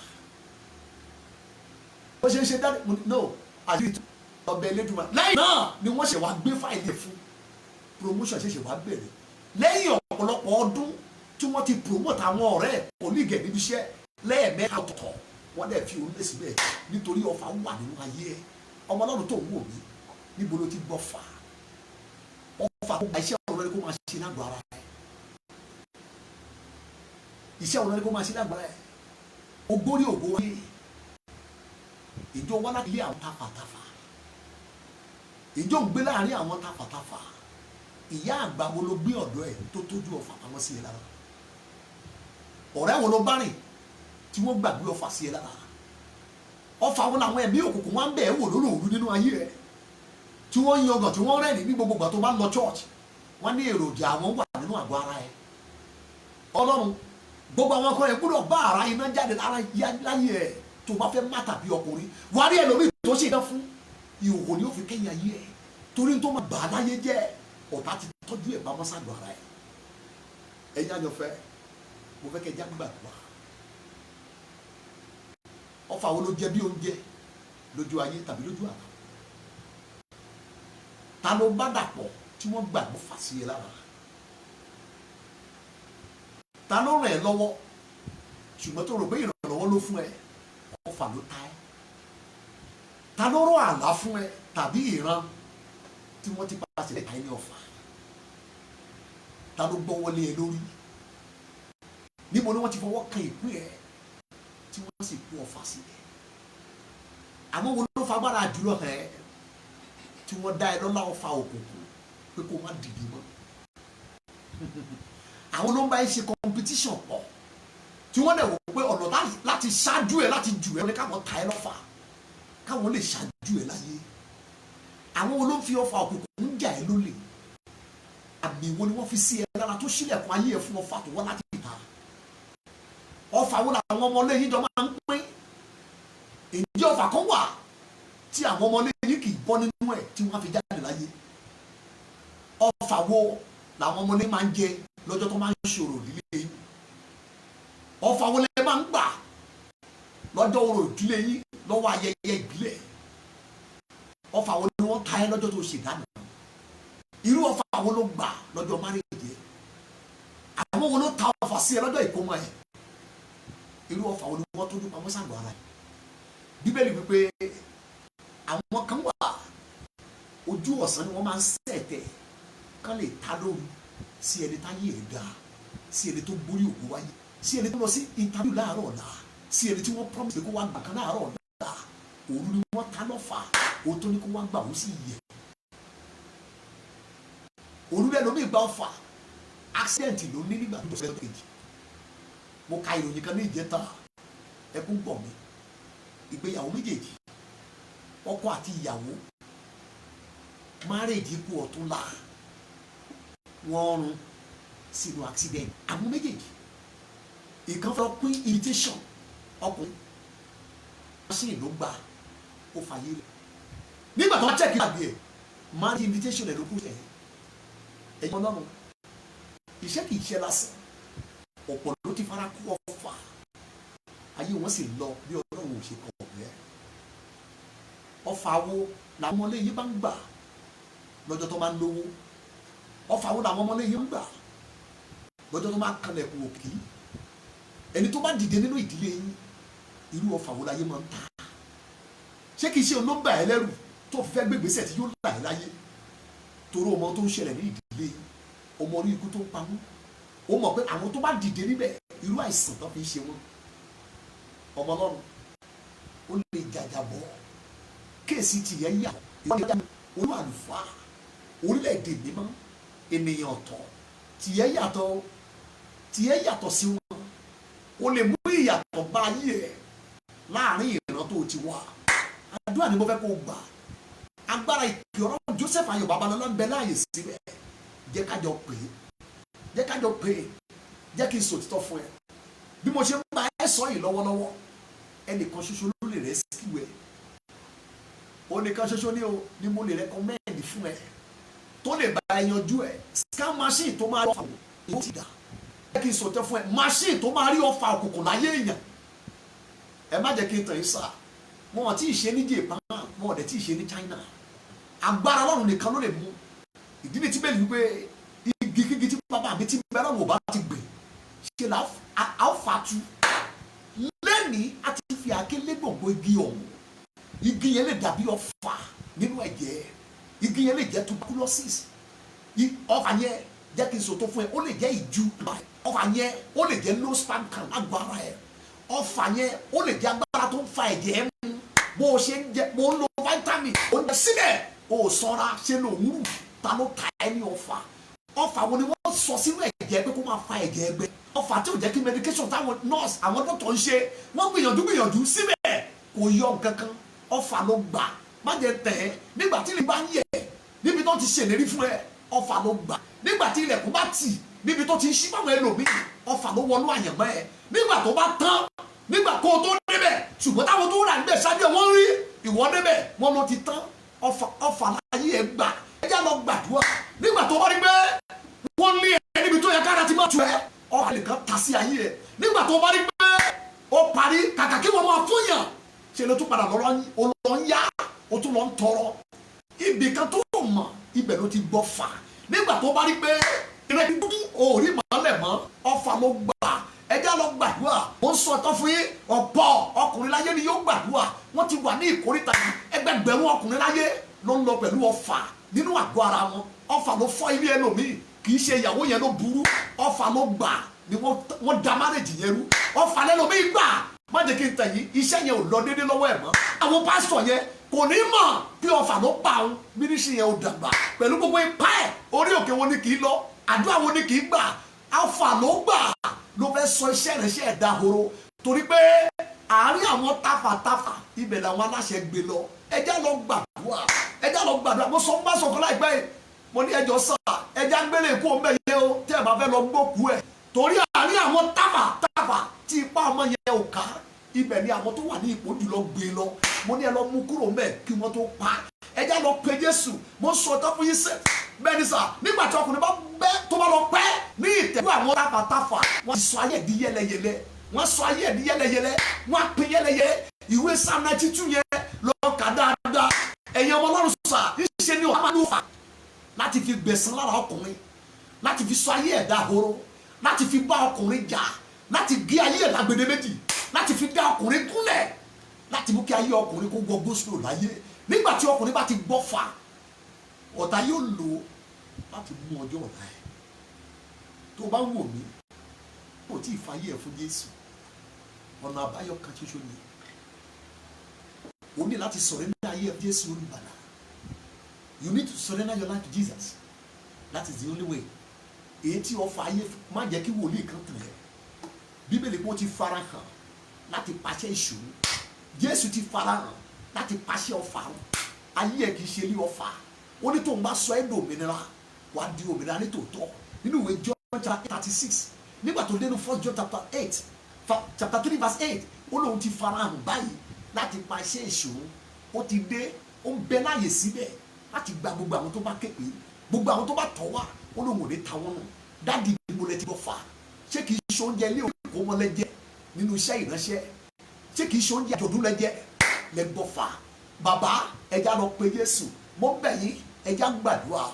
Speaker 1: Ó ṣe ń ṣe dáre no àti ọbẹ̀ Elédùmarè. Lẹ́yìn náà ni wọ́n ṣẹ̀ wá gbé fáìlì fún promotion, ṣẹ̀ṣẹ̀ wá bẹ̀rẹ̀ lẹ́yìn ọ̀pọ̀lọpọ̀ ọdún tí wọ́n ti promote àwọn ọ̀rẹ́ colleague níbi iṣẹ́ lẹ́ẹ̀mẹ́ta ọ̀tọ̀. Wọ́n dẹ̀ fi orílẹ̀ síbẹ̀ nítorí ọ̀fà wà nínú ayé ẹ̀. Ọmọ Ọlọ́run tó ń wò mí níbo ló ti gbọ́ fà ọ̀fà kó gba iṣẹ́ ọ̀rọ̀ rẹ kó máa ṣe lágbára ẹ̀. Iṣẹ́ ọ̀rọ̀ rẹ kó máa ṣe lágbára ẹ̀. Ogbórí ògbó wáyé ìjọ wá láti ilé àwọn tafàtafà, ìjọ ń gbé láàrin àwọn tafàtafà. Ìyá àgbà wo ló gbé ọ̀dọ́ ẹ̀ tó tójú ọ̀fà pamọ́ sí ẹ lára? Ọ̀rẹ́ wo ló bá rìn tí wọ́n gbàgbé ọ̀fà sí ẹ lára? Ọ̀fà wo làwọn ẹ̀mí òkùnkùn wá ń bẹ̀ ẹ́ wò lórí òru nínú ayé ẹ̀ tí wọ́n ń yangàn tí wọ́n rẹ́rìn ní gbogbo ìgbà tó bá ń lọ church? Wọ́n ní èròjà àwọn wà nínú àgọ́ ara ẹ̀. Ọlọ́run gbogbo àwọn ọkọ ẹ̀ gbọ́dọ̀ bá ara iná jáde lára láyé ẹ̀ tó bá fẹ́ má tàbí ọkùnrin. Wàá rí ẹlòmíì tó ṣe iná fún ìhòòhò ni ó fi kẹ́yìn ayé ẹ̀ torí tó máa bà á láyé jẹ́ ọ̀tá ti tọ́jú ẹ̀ pamọ́ sáàdọ̀ ara ẹ̀. Ẹ̀yin àyànfẹ́ mo fẹ́ kẹ́ já gbàgbà. Ọ̀fà wo ló jẹ́ bí oúnjẹ lójú ayé tàbí lójú àná? Ta ló bá dàpọ̀ tí wọ́n gbàgbọ́ fà sí ẹ lára? Ta ló ràn ẹ́ lọ́wọ́ ṣùgbọ́n tó rò pé ìrànlọ́wọ́ ló fún ẹ? Ọ̀fà ló ta ẹ́. Ta ló rọ àlá fún ẹ tàbí ìran tí wọ́n ti pàṣẹ lẹ́ka ẹni ọ̀fà? Ta ló gbọ́ wọlé ẹ lórí? Níbo ni wọ́n ti fọwọ́ kan ìpín ẹ tí wọ́n sì kú ọ̀fà sí ẹ? Àwọn wo ló fagbára jùlọ hàn ẹ́ tí wọ́n dá ẹ lọ́lá ọ̀fà òkùnkùn pé kó má dìde mọ́? Àwọn ló ń bá ẹ ṣe competition pọ̀ tí wọ́n dẹ̀ wò pé ọ̀nà láti ṣáájú ẹ láti jù ẹ ní káwọn ta ẹ lọ́fà káwọn lè ṣáájú ẹ láyé. Àwọn wo ló ń fi ọ̀fà òkùnkùn ń jà ẹ lólè? Àmì wo ni wọ́n fi sí ẹ lára tó ṣílẹ̀kùn ayé ẹ fún ọ̀fà tó wọ́n láti ìta? Ọ̀fà wo làwọn ọmọ lẹ́yìn jọ máa ń pín? Ǹjẹ́ ọ̀fà kan wà tí àwọn ọmọ lẹ́yìn kì í bọ́ nínú ẹ̀ tí wọ́n fi jáde láyé? Ọ̀fà wo làwọn ọmọ lẹ́yìn máa ń jẹ lọ́jọ́ tó máa ń ṣòro nílé yín? Ọ̀fà wo lẹ máa ń gbà lọ́jọ́ orò ìdílé yín lọ́wọ́ ayẹyẹ ìbílẹ̀? Ọ̀fà wo ni wọ́n ta ẹ́ lọ́jọ́ tó ṣèdáná? Irú ọ̀fà wo ló gbà lọ́jọ́ márèjì ẹ̀? Àwọn wo ló ta ọ̀fà sí ẹ lọ́jọ́ ìkómọ ẹ̀? Irú ọ̀fà wo ni wọ́n tójú pamọ́ sáàgọ́ ara ẹ̀? Bíbélì wípé àwọn kan wà ojú ọ̀sán ni wọ́n máa ń sẹ̀tẹ̀ kán lè ta lóru sí ẹni táyé ẹ̀ ga, sí ẹni tó borí òkú wáyé, sí ẹni tó lọ sí interview láàárọ̀ ọ̀la, sí ẹni tí wọ́n promise pé kó wá gbà kan láàárọ̀ ọ̀la. Òru ni wọ́n ta lọ́fà òun tó ní kó wá gbà ó sì yẹ. Òru lẹ́nu mi gba ọ̀fà accident ló ní nígbà tó fẹ́ kejì. Mo ka ìròyìn kan ní ìjẹta ẹkún gbọ̀n mi. Ìgbéyàwó méjèèjì ọkọ àti ìyàwó márèjì kú ọ̀túnla wọ́n rún sínú accident. Àwọn méjèèjì ìkan fẹ́ pín invitation ọkùnrin machine ló gbà ó fàyè rẹ̀. Nígbà tó check ìgbàgbé ẹ̀ máa di invitation ẹ̀ ló kú ẹ̀. Ẹ̀yin Ọlọ́run iṣẹ́ kì í ṣe lásán, ọ̀pọ̀ ló ti fara kú ọ̀fà ayé wọn sì lọ bí Ọlọ́run ò ṣe kọ̀ ọ̀bẹ. Ọ̀fà wo làwọn ọmọlé yìí bá ń gbà lọ́jọ́ tó máa ń lówó? Ọ̀fà wo làwọn ọmọlé yìí ń gbà lọ́jọ́ tó máa ń kanlẹ̀kùn òkì? Ẹni tó bá dìde nínú ìdílé yín irú ọ̀fà wo láyé máa ń ta? Ṣé kìí ṣe olóńgbà ẹ lẹ́rù tó fẹ́ gbégbèsè tí yóò là ẹ́ láyé torí ọmọ tó ń ṣẹlẹ̀ ní ìdílé yín, ọmọ orí ikú tó ń pamọ́? Ó mọ̀ pé àwọn tó bá dìde níbẹ̀ irú àìsàn tó fi ń ṣe wọn. Ọmọ Ọlọ́run ó lè jàjàbọ̀ kéèsì tìyẹ́ yà ìwádìí olú àlùfáà orílẹ̀-èdè mímọ́ ènìyàn ọ̀tọ̀ tìyẹ́ yàtọ̀ sí wọn. O lè mú ìyàtọ̀ bá ayé ẹ̀ láàrin ìran tó ti wà. Àdúrà ni mo fẹ́ kó gbà. Agbára ìpè ọ̀rọ̀ Joseph Ayọ̀ Babalọ́lá ń bẹ láàyè síbẹ̀. Jẹ́ ká jọ pè é, jẹ́ ká jọ pè é, jẹ́ kí n sòtítọ́ fún ẹ. Bí mo ṣe ń bá ẹ sọ yìí lọ́wọ́lọ́wọ́, ẹnìkan ṣoṣo ló lè rescue ẹ. Onìkan ṣoṣo ni mo lè recommend fún ẹ tó lè bá ẹ yanjú ẹ. Scan machine tó máa rí ọfà òkùnkùn ti dà. Jẹ́ kí n sòtítọ́ fún ẹ, machine tó máa rí ọfà òkùnkùn láyé èèyàn. Ẹ má jẹ́ kí n tàn yín sá. Wọn ò tí ì ṣe ní Japan, wọn ò dẹ̀ tí ì ṣe ní China. Agbára Ọlọ́run nìkan ló lè mú. Ìdí ni tí bẹ́ẹ̀ ni wípé igi kígi tí bàbá mi ti bẹ́ẹ̀ lọ́wọ́ bá ti gbè ṣe là á fà tu. Lẹ́nìí a ti fi àáké lé gbòǹgbò igi ọ̀hún. Igi yẹn lè dàbí ọfà nínú ẹ̀jẹ̀. Igi yẹn lè jẹ́ tuberculosis. Ọfà yẹn jẹ́ kí n sòtó fún ẹ, ó lè jẹ́ ìju. Ọfà yẹn ó lè jẹ́ low sperm count agbára ẹ. Ọfà yẹn ó lè jẹ́ agbára tó ń fa ẹ̀jẹ̀ mú. Bó o ṣe ń jẹ, bó ń lo vitamin, ó ń jẹ síbẹ̀. O sọ́ra ṣe ló wúrù, ta ló ta ẹ ní ọfà. Ọfà wo ni wọ́n sọ sínú ẹ̀jẹ̀ pé kó máa fa ẹ̀jẹ̀ ẹgbẹ́. Ọfà tí ò jẹ́ kí medication táwọn nurse àwọn dọ́tọ̀ ń ṣe wọ́n gbìyànjú síbẹ̀ kò yọ nǹkankan. Ọfà ló gbà, má jẹ tẹ̀ ẹ́ nígbà tí ilẹ̀ bá ń yẹ̀ níbi tó ti ṣèlérí fún ẹ. Ọfà ló gbà nígbà tí ilẹ̀kùn bá tì níbi tó ti ṣí fáwọn ẹlòmíì. Ọfà ló wọnú àyànmọ́ ẹ nígbà tó bá tán, nígbà kó o tó débẹ̀ ṣùgbọ́n táwọn tó rà níbẹ̀ ṣáájú wọn rí ìwọ débẹ̀ wọn ló ti tán. Ọfà láyé ẹ gbà, ẹ já lọ gbàdúrà nígbà tó bá rí pé wọ́n lé ẹ níbi tó yẹ kára ti máa tu ẹ. Ọfà nìkan ta sí ayé ẹ nígbà tó bá rí pé ó parí kàkà kí wọ́n máa fún yàn ṣe ló tún padà lọ ń yá ó tún lọ ń tọrọ. Ibì kan tó mọ̀ ibẹ̀ ló ti gbọ́ fà nígbà tó bá rí pé ìrẹ́ dúdú òórí mọ́lẹ̀ mọ́. Ọfà ló gbà, ẹ já lọ gbàdúrà. Mo ń sọ tán fún yín, ọ̀pọ̀ ọkùnrin láyé ni yóò gbàdúrà. Wọ́n ti wà ní ìkórìtà yìí, ẹgbẹgbẹ̀rún ọkùnrin láyé ló ń lọ pẹ̀lú ọfà nínú àgọ́ ara wọn. Ọfà ló fọ́ ilé ẹlòmíì, kì í ṣe ìyàwó yẹn ló burú. Ọfà ló gbà ni wọ́n da márèjì yẹn rú. Ọfà lẹ́lòmíì gbà, má jẹ́ kí n tẹ̀ yín, iṣẹ́ yẹn ò lọ déédéé lọ́wọ́ ẹ̀ mọ́. Àwọn pásítọ̀ yẹn kò ní mọ̀ pé ọfà ló pa òun, mínísírì yẹn ò dàgbà pẹ̀lú gbogbo ipá ẹ̀. Orí òkè wo ni kì í lọ, àdúrà wo ni kì í gbà. Ọfà ló gbà ló fẹ́ sọ iṣẹ́ rẹ̀ ṣe ẹ̀dá horo torí pé àárín àwọn tafàtafà ibẹ̀ làwọn aláṣẹ gbé lọ. Ẹjá lọ gbàdúrà, mo sọ fún bá sọ̀kan láìpẹ́ yìí, mo ní ẹjọ́ sà ẹjá ń gbélé ikú ọmọ yẹn o tẹ́ ẹ bá fẹ́ lọ gbókú ẹ̀ torí àárín àwọn tafàtafà tí ipá ọmọ yẹn ò ká ibẹ̀ ni àwọn tó wà ní ipò jùlọ gbé lọ. Mo ní ẹ lọ mú kúrò mẹ́ kí wọ́n tó pa. Ẹjá lọ pe Jésù, mo sọ tán fún yín sẹ́ bẹ́ẹ̀ ni sà nígbà tí ọkùnrin bá bẹ́ tó bá lọ pẹ́ ní ìtẹ́jú àwọn tafàtafà wọ́n ti sọ ayé ẹ̀dí yẹlẹyẹlẹ, wọ́n sọ ayé ẹ̀dí yẹlẹyẹlẹ, wọ́n á pín yẹlẹyẹ. Ìwé Psalm 92 yẹn lọ kà dáadáa. Ẹ̀yin ọmọ Ọlọ́run sà níṣẹ́ ni ọ̀hán ló fà láti fi gbẹ̀san lára ọkùnrin, láti fi sọ ayé ẹ̀dá horo, láti fi bá ọkùnrin jà, láti gé ayé ẹ̀dá gbèdéméjì, láti fi dá ọkùnrin gúnlẹ̀, láti mú kí ayé ọkùnrin kó gbọ́ gbósùlò láyé. Nígbà tí ọkùnrin bá ti gbọ́ fà ọ̀tá yóò lò láti mú ọjọ́ ọ̀la ẹ̀. Tó bá wò mí kò tí ì fàyè ẹ̀ fún Jésù, ọ̀nà àbáyọ kan ṣoṣo ni o ní láti surrender ayé ẹ̀ Jésù olùgbàlà. You need to surrender your life to Jesus. That is the only way. Èyí tí ọfà ayé má jẹ́ kí wòlíì kan tàn ẹ́. Bíbélì kò ti fara hàn láti pàṣẹ ìṣòro. Jésù ti fara hàn láti pàṣẹ ọfà ayé ẹ̀ kì í ṣe ilé ọfà. Ó ní tóun bá sọ ẹ́ dòmìnira wàá di òmìnira ní tòótọ́. Nínú ìwé John chapter 36 nígbà tó dénú 1 John chapter 3 verse 8 ó lóun ti fara hàn báyìí láti pàṣẹ ìṣòro. Ó ti dé, ó ń bẹ láàyè síbẹ̀ láti gba gbogbo àwọn tó bá képe, gbogbo àwọn tó bá tọ̀ wá ó lóun ò ní ta wọ́n nù. Dáàdi ìdìbò lẹ ti gbọ́ fà, ṣé kìí ṣe oúnjẹ ilé òkú wọn lẹ jẹ nínú iṣẹ́ ìránṣẹ́, ṣé kìí ṣe oúnjẹ àjọ̀dún lẹ jẹ lẹ gbọ́ fà. Bàbá ẹja lọ pe Jésù, mo bẹ̀ yín ẹja gbàdúrà,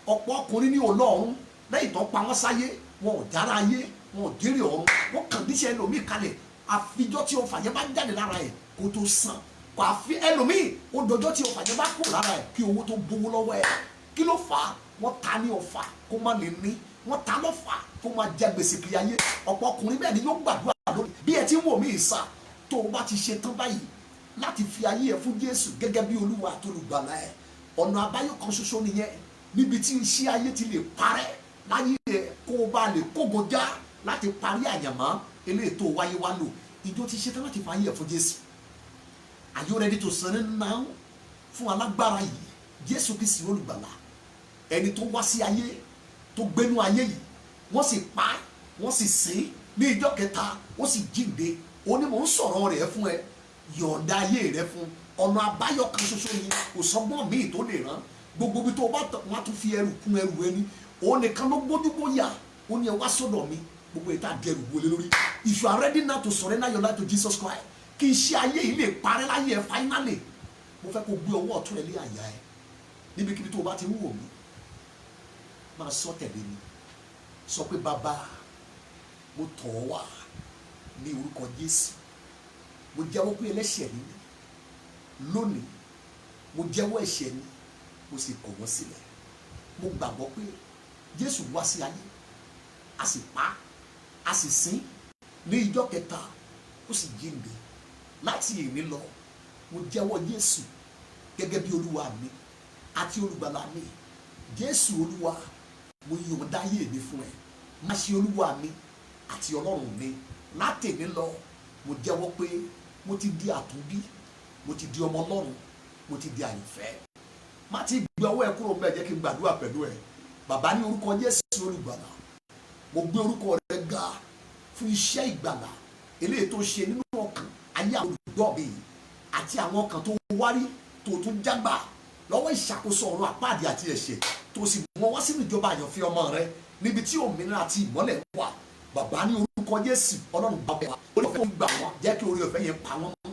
Speaker 1: ọ̀pọ̀ ọkùnrin ní Ọlọ́run lẹ́yìn tó pa wọ́n sáyé wọn ò dára ayé, wọn ò dérè ọ̀run, wọn kàn díṣẹ́ ẹlòmíì kalẹ̀ àfijọ́ tí ọfà yẹn bá jáde lára ẹ̀ kó tó sàn. Kò àfi ẹlòmíì ó dọjọ́ tí ọfà yẹn bá kó lára ẹ̀ kí owó tó bówó lọ́wọ́ ẹ̀. Kí ló fà á? Wọ́n ta ní ọfà kó má lè ní, wọ́n ta lọ́fà kó má jẹ gbèsè kiri ayé. Ọ̀pọ̀ ọkùnrin bẹ́ẹ̀ ni yóò gbàdúrà lórí bí ẹ ti ń wò mí ìsà tó o bá ti ṣe tán báyìí láti fi ayé ẹ fún Jésù gẹ́gẹ́ bí Olúwa àti Olùgbàlà ẹ̀. Ọ̀nà àbáyọ kan ṣoṣo nìyẹn níbi tí iṣẹ́ ayé ti lè parẹ́ láyé ẹ kó o bá lè kógo já láti parí àyànmọ́ eléyìí tó wáyé wá lò ìjọ ti ṣetán láti fààyè ẹ̀ fún Jésù. Are you ready to surrender now? Fún alágbára yìí Jésù Kristi olùgbàlà, ẹni tó wá sí ayé tó gbénú ayé yìí, wọ́n sì pa wọ́n sì sìn ní ìjọ kẹta wọ́n sì jíǹde. Ó ní mò ń sọ̀rọ̀ rẹ̀ fún ẹ, yọ̀ǹda ayé rẹ fún ọ̀nà àbáyọ kan ṣoṣo ni, kò sọ́gbọ́n míì tó lè rán. Gbogbo bí tó bá wọ́n á tún fi ẹrù kún ẹrù ẹni, òun nìkan ló gbójú bóyá ó ní ẹ wá sọ́dọ̀ mi gbogbo ìta dẹrù wọlé lórí. If you are ready now to surrender your life to Jesus Christ, kí iṣẹ́ ayé yìí lè parẹ́ láyé ẹ finally, mo fẹ́ kó gbé ọwọ́ ọ̀tún ẹ lé àyà ẹ níbikíbi tó o bá ti ń wò mí, máa sọ tẹ̀lé mi, sọ pé bàbá mo tọ̀ ọ́ wá ní orúkọ Jésù. Mo jẹ́wọ́ pé ẹlẹ́ṣẹ̀ ni mí lónìí, mo jẹ́wọ́ ẹ̀ṣẹ̀ mi mo sì kọ̀ wọ́n sílẹ̀. Mo gbàgbọ́ pé Jésù wá sí ayé, a sì pa a sì sìn ní ìjọ kẹta ó sì jíǹde. Láti èmi lọ mo jẹ́wọ́ Jésù gẹ́gẹ́ bí olúwa mi àti olùgbàlà mi. Jésù olúwa, mo yọ̀ǹda ayé mi fún ẹ, má ṣe olúwa mi àti ọlọ́run mi. Láti èmi lọ mo jẹ́wọ́ pé mo ti di àtúnbí, mo ti di ọmọ ọlọ́run, mo ti di àyànfẹ́. Má ti gbé ọwọ́ ẹ kúrò ńbẹ̀, jẹ́ kí n gbàdúrà pẹ̀lú ẹ. Bàbá ní orúkọ Jésù olùgbàlà, mo gbé orúkọ rẹ ga fún iṣẹ́ ìgbàlà eléyìí tó ṣe nínú ọkàn ayé àwọn olùgbọ́ mi àti àwọn ọkàn tó wárí tó tún jágbà lọ́wọ́ ìṣàkóso ọ̀run àpáàdé àti ẹ̀ṣẹ̀ tó sì mú wá sínú ìjọba àyànfẹ́ ọmọ rẹ níbi tí òmìnira àti ìmọ́lẹ̀ wà. Bàbá ní orúkọ Jésù ọlọ́run bàbá wa, orí ọ̀fẹ́ gbà wọ́n, jẹ́ kí orí ọ̀fẹ́ yẹn pa wọ́n mọ́.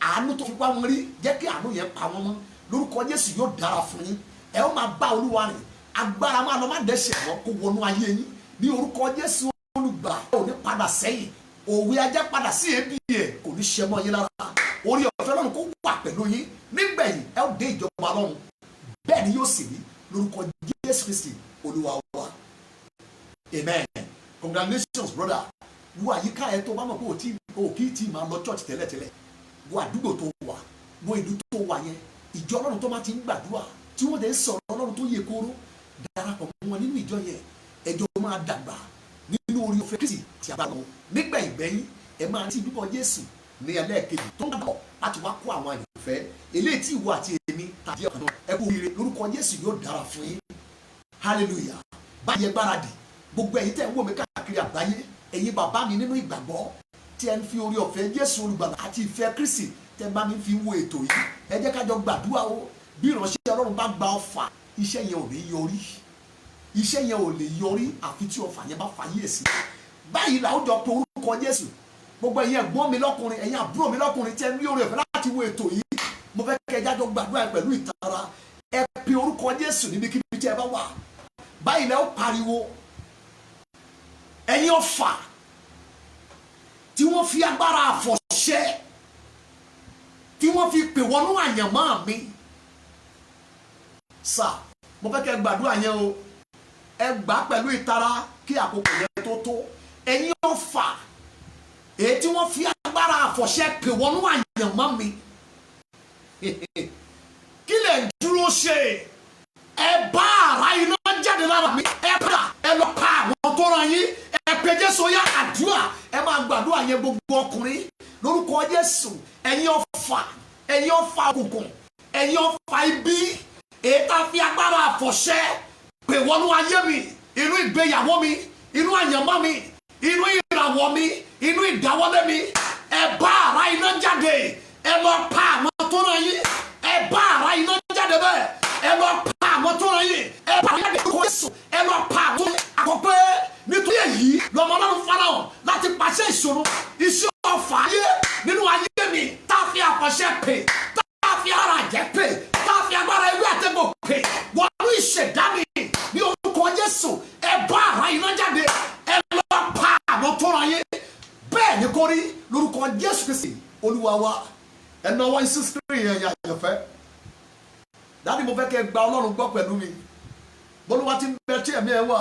Speaker 1: Àánú tó fi pa wọ́n rí, jẹ́ kí àánú yẹn pa wọ́n mọ́. Lórúkọ Jésù yóò dára fún yín, ẹ ó máa bá olúwa rìn, agbára máa lọ má dẹ́ṣẹ̀ mọ́ kó wọnú ayé yín ní orúkọ Jésù olùgbà. Ò ní padà sẹ́yìn, òwe ajá padà sí ebi ẹ̀ kò ní ṣe mọ́ yín lára. Orí ọ̀fẹ́ lọ́run kó wà pẹ̀lú yín, nígbẹ̀yìn ẹ ó dé ìjọba lọ́run. Bẹ́ẹ̀ ni yóò sì rí lórúkọ Jésù Kristi olúwa wa. Amen. Congratulations brother. Wo àyíká ẹ tó bá mọ̀ pé o kì í tí máa lọ church tẹ́lẹ̀tẹ́lẹ̀, wo àdúgbò tó wà, wo ìlú tó wà yẹn, ìjọ ọlọ́run tó máa ti ń gbàdúrà tí wọ́n dẹ̀ ń sọ̀rọ̀ ọlọ́run tó yẹ kóró, darapọ̀ mọ́ wọn nínú ìjọ yẹn. Ẹjọ́ máa dàgbà nínú orí ọ̀fẹ́ Kristi tí a bá lọ. Nígbà ìgbẹ̀yìn ẹ máa ti bíbọ̀ Jésù ní ẹlẹ́ẹ̀kejì tó ń bọ̀ láti wá kó àwọn àyànfẹ́ eléyìí tí ìwọ àti èmi tàbí ọ̀kan náà. Ẹ kú oríire, lórúkọ Jésù yóò dára fún yín. Hallelujah. Báyẹn gbáradì gbogbo ẹ̀yin tẹ́ ń wò mí káàkiri àgbáyé, ẹ̀yin bàbá mi nínú ìgbàgbọ́ tí ẹ ń fi orí ọ̀fẹ́ Jésù olùgbàlà àti ìfẹ́ Kristi tẹ́ bá mi fi wo ètò yìí, ẹ jẹ́ ká jọ gbàdúrà o. Bí ìránṣẹ́ ọlọ́run bá gba ọfà, iṣẹ́ yẹn ò ní yọrí, iṣẹ́ yẹn ò lè yọrí àfi tí ọfà yẹn bá fàyè sí. Báyìí là ó jọ pé orúkọ Jésù. Gbogbo ẹ̀yin ẹ̀gbọ́n mi lọ́kùnrin, ẹ̀yin àbúrò mi lọ́kùnrin tẹ́ ń rí orí ọ̀fẹ́ láti wo ètò yìí, mo fẹ́ kẹ́ ẹ jájọ gbàdúrà pẹ̀lú ìtara. Ẹ pe orúkọ Jésù níbikíbi tí ẹ bá wà. Báyìí là ó pariwo, ẹ̀yin ọfà tí wọ́n fi agbára àfọ̀ṣẹ tí wọ́n fi pè wọnú àyànmọ́ mi. Sà, mo fẹ́ kẹ́ gbàdúrà yẹn o, ẹ gbà pẹ̀lú ìtara kí àkókò yẹn tó tó. Ẹ̀yin ọfà èyí tí wọ́n fi agbára àfọ̀ṣẹ pè wọnú àyànmọ́ mi, kí lè dúró ṣe? Ẹ bá ara iná jáde lára mi, ẹ padà ẹ lọ pa àwọn tó ràn yín. Ẹ pe Jésù, yá àdúrà, ẹ máa gbàdúrà yẹn gbogbo ọkùnrin lórúkọ Jésù. Ẹ̀yin ọfà òkùnkùn, ẹ̀yin ọfà ibi èyí tá a fi agbára àfọ̀ṣẹ pè wọnú ayé mi, inú ìgbéyàwó mi, inú àyànmọ́ mi, inú ìràwọ̀ mi, inú ìdáwọ́lé mi, ẹ bá ara iná jáde, ẹ lọ pa àwọn tó ràn yín. Ẹ bá ara iná jáde bẹ́ẹ̀, ẹ lọ pa àwọn tó ràn yín. Ẹ bá ara iná jáde, ẹ lọ pa àwọn tó ràn yín. Àkọ́pẹ́ nítorí èyí lọ́mọ Ọlọ́run farahàn láti pàṣẹ ìṣòro, iṣẹ́ ọ̀fà ayé nínú ayé mi tá a fi àfọ̀ṣẹ pè, tá a fi ara jẹ́ pè, tá a fi agbára ewé àtẹ̀gbò pè wọnú ìṣẹ̀dá mi ní orúkọ Jésù. Ẹ bá ara iná jáde, ẹ lọ pa àwọn tó ràn yín. Bẹ́ẹ̀ ni kò rí lórúkọ Jésù Kristi olúwa wa. Ẹ náwó ìsísírì yẹn àyànfẹ́. Dáàbì mo fẹ́ kẹ́ gba Ọlọ́run gbọ́ pẹ̀lú mi. Bólúwa ti ń bẹ tí ẹ̀mí ẹ wà,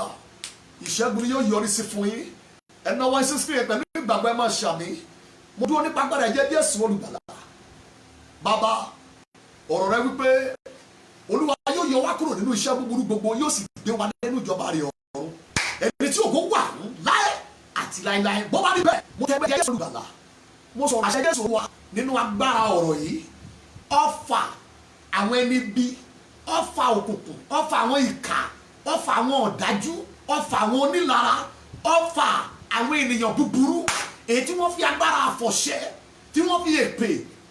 Speaker 1: ìṣẹ́gun yóò yọrí sí fún yín. Ẹ náwó ìsísírì yẹn pẹ̀lú ìgbàgbọ́, ẹ máa ṣàmì. Mo dúró nípa agbára ẹ̀jẹ̀ Jésù olùgbàlà. Bàbá, ọ̀rọ̀ rẹ wípé olúwa yóò yọ wá kúrò nínú iṣẹ́ búburú gbogbo, yóò sì gbé wa nínú ìjọba rẹ̀ ọ̀run. Ẹni tí ògo wà láé àti láéláé. Bó bá rí bẹ́ẹ̀, mo tẹ́ pé Jésù olùgbàlà mo sọ̀rọ̀ àṣẹ Jésù wa nínú agbára ọ̀rọ̀ yìí ọfà àwọn ẹni bí ọfà òkùnkùn ọfà àwọn ìkà ọfà àwọn ọ̀dájú ọfà àwọn onílara ọfà àwọn ènìyàn búburú èyí tí wọ́n fi agbára àfọ̀ṣẹ tí wọ́n fi èpè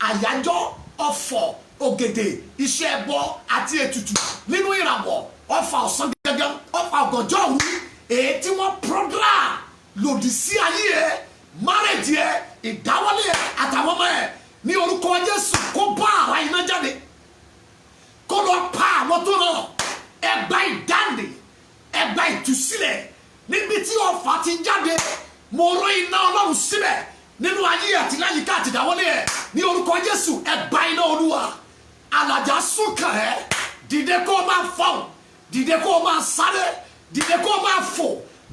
Speaker 1: àyájọ́ ọ̀fọ̀ ògèdè iṣẹ́ ẹbọ àti ètùtù nínú ìràwọ̀ ọfà ọ̀sán gẹ́gẹ́ ọfà ọ̀gànjọ́ òru èyí tí wọ́n program lòdì sí ayé ẹ márèjì ẹ ìdáwọ́lé ẹ àtàwọn ọmọ ẹ ní orúkọ Jésù kó bá àrá iná jáde kó lọ pa àwọn tó náà ẹgbà ìdáǹdè ẹgbà ìtúsílẹ̀ níbi tí ọfà ti jáde mo rán iná Ọlọ́run síbẹ̀ nínú ayé àti láyìíká àti ìdáwọ́lé ẹ ní orúkọ Jésù ẹgbà iná Olúwa alàjà súnkàn ẹ dìde kó o máa fọ̀hún dìde kó o máa sáré dìde kó o máa fò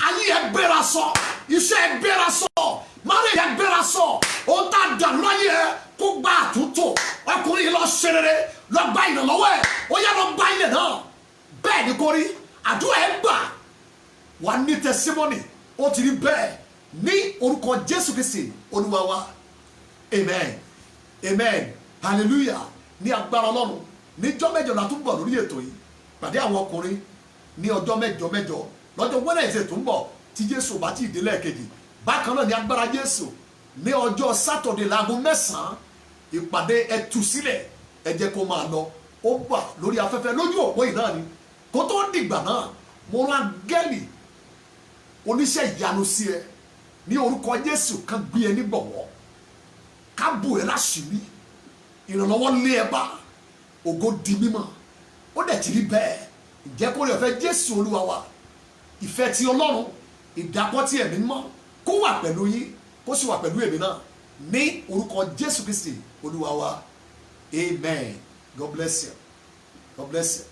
Speaker 1: ayé ẹ gbéra sọ iṣẹ́ ẹ gbéra sọ márùn ẹ gbéra sọ ohun tá a dànù láyé ẹ kó gba àtúntò ọkùnrin yìí lọ ṣe rere lọ gba ìrànlọ́wọ́ ẹ ó yá lọ gba ilẹ̀ náà bẹ́ẹ̀ ni kò rí àdúrà ẹ gbà wà ní tẹsímọ́nì ó ti rí bẹ́ẹ̀ ní orúkọ Jésù Kristi Olúwa wa amen amen hallelujah ní agbára Ọlọ́run níjọ́ mẹ́jọ la tún bọ̀ lórí ètò yìí pàdé àwọn ọkùnrin ní ọjọ́ mẹ́jọ lọ́jọ́ Wednesday tó ń bọ̀ tí Jésù bá ti dé lẹ́ẹ̀kejì bákan náà ní agbára Jésù ní ọjọ́ Saturday láago 9 ìpàdé ẹtùsílẹ̀ ẹ jẹ́ kó máa lọ ó wà lórí afẹ́fẹ́ lójú òpó yìí náà ni kó tó dìgbà náà mo rán gẹ́lì oníṣẹ́ ìyanu sí ẹ ní orúkọ Jésù kan gbé ẹ nígbọ̀wọ́ ká bù ẹ láṣìírí ìrànlọ́wọ́ lé ẹ bá ògo di mímọ́ ó dẹ̀ ti rí bẹ́ẹ̀ ǹjẹ́ kó lè fẹ́ Jésù Olúwa wa ìfẹ́ ti Ọlọ́run ìdàpọ̀ tí ẹ̀mí mọ́ kó wà pẹ̀lú yín kó sì wà pẹ̀lú èmi náà ní orúkọ Jésù Kristi Olúwa wa amen. God bless you. God bless you.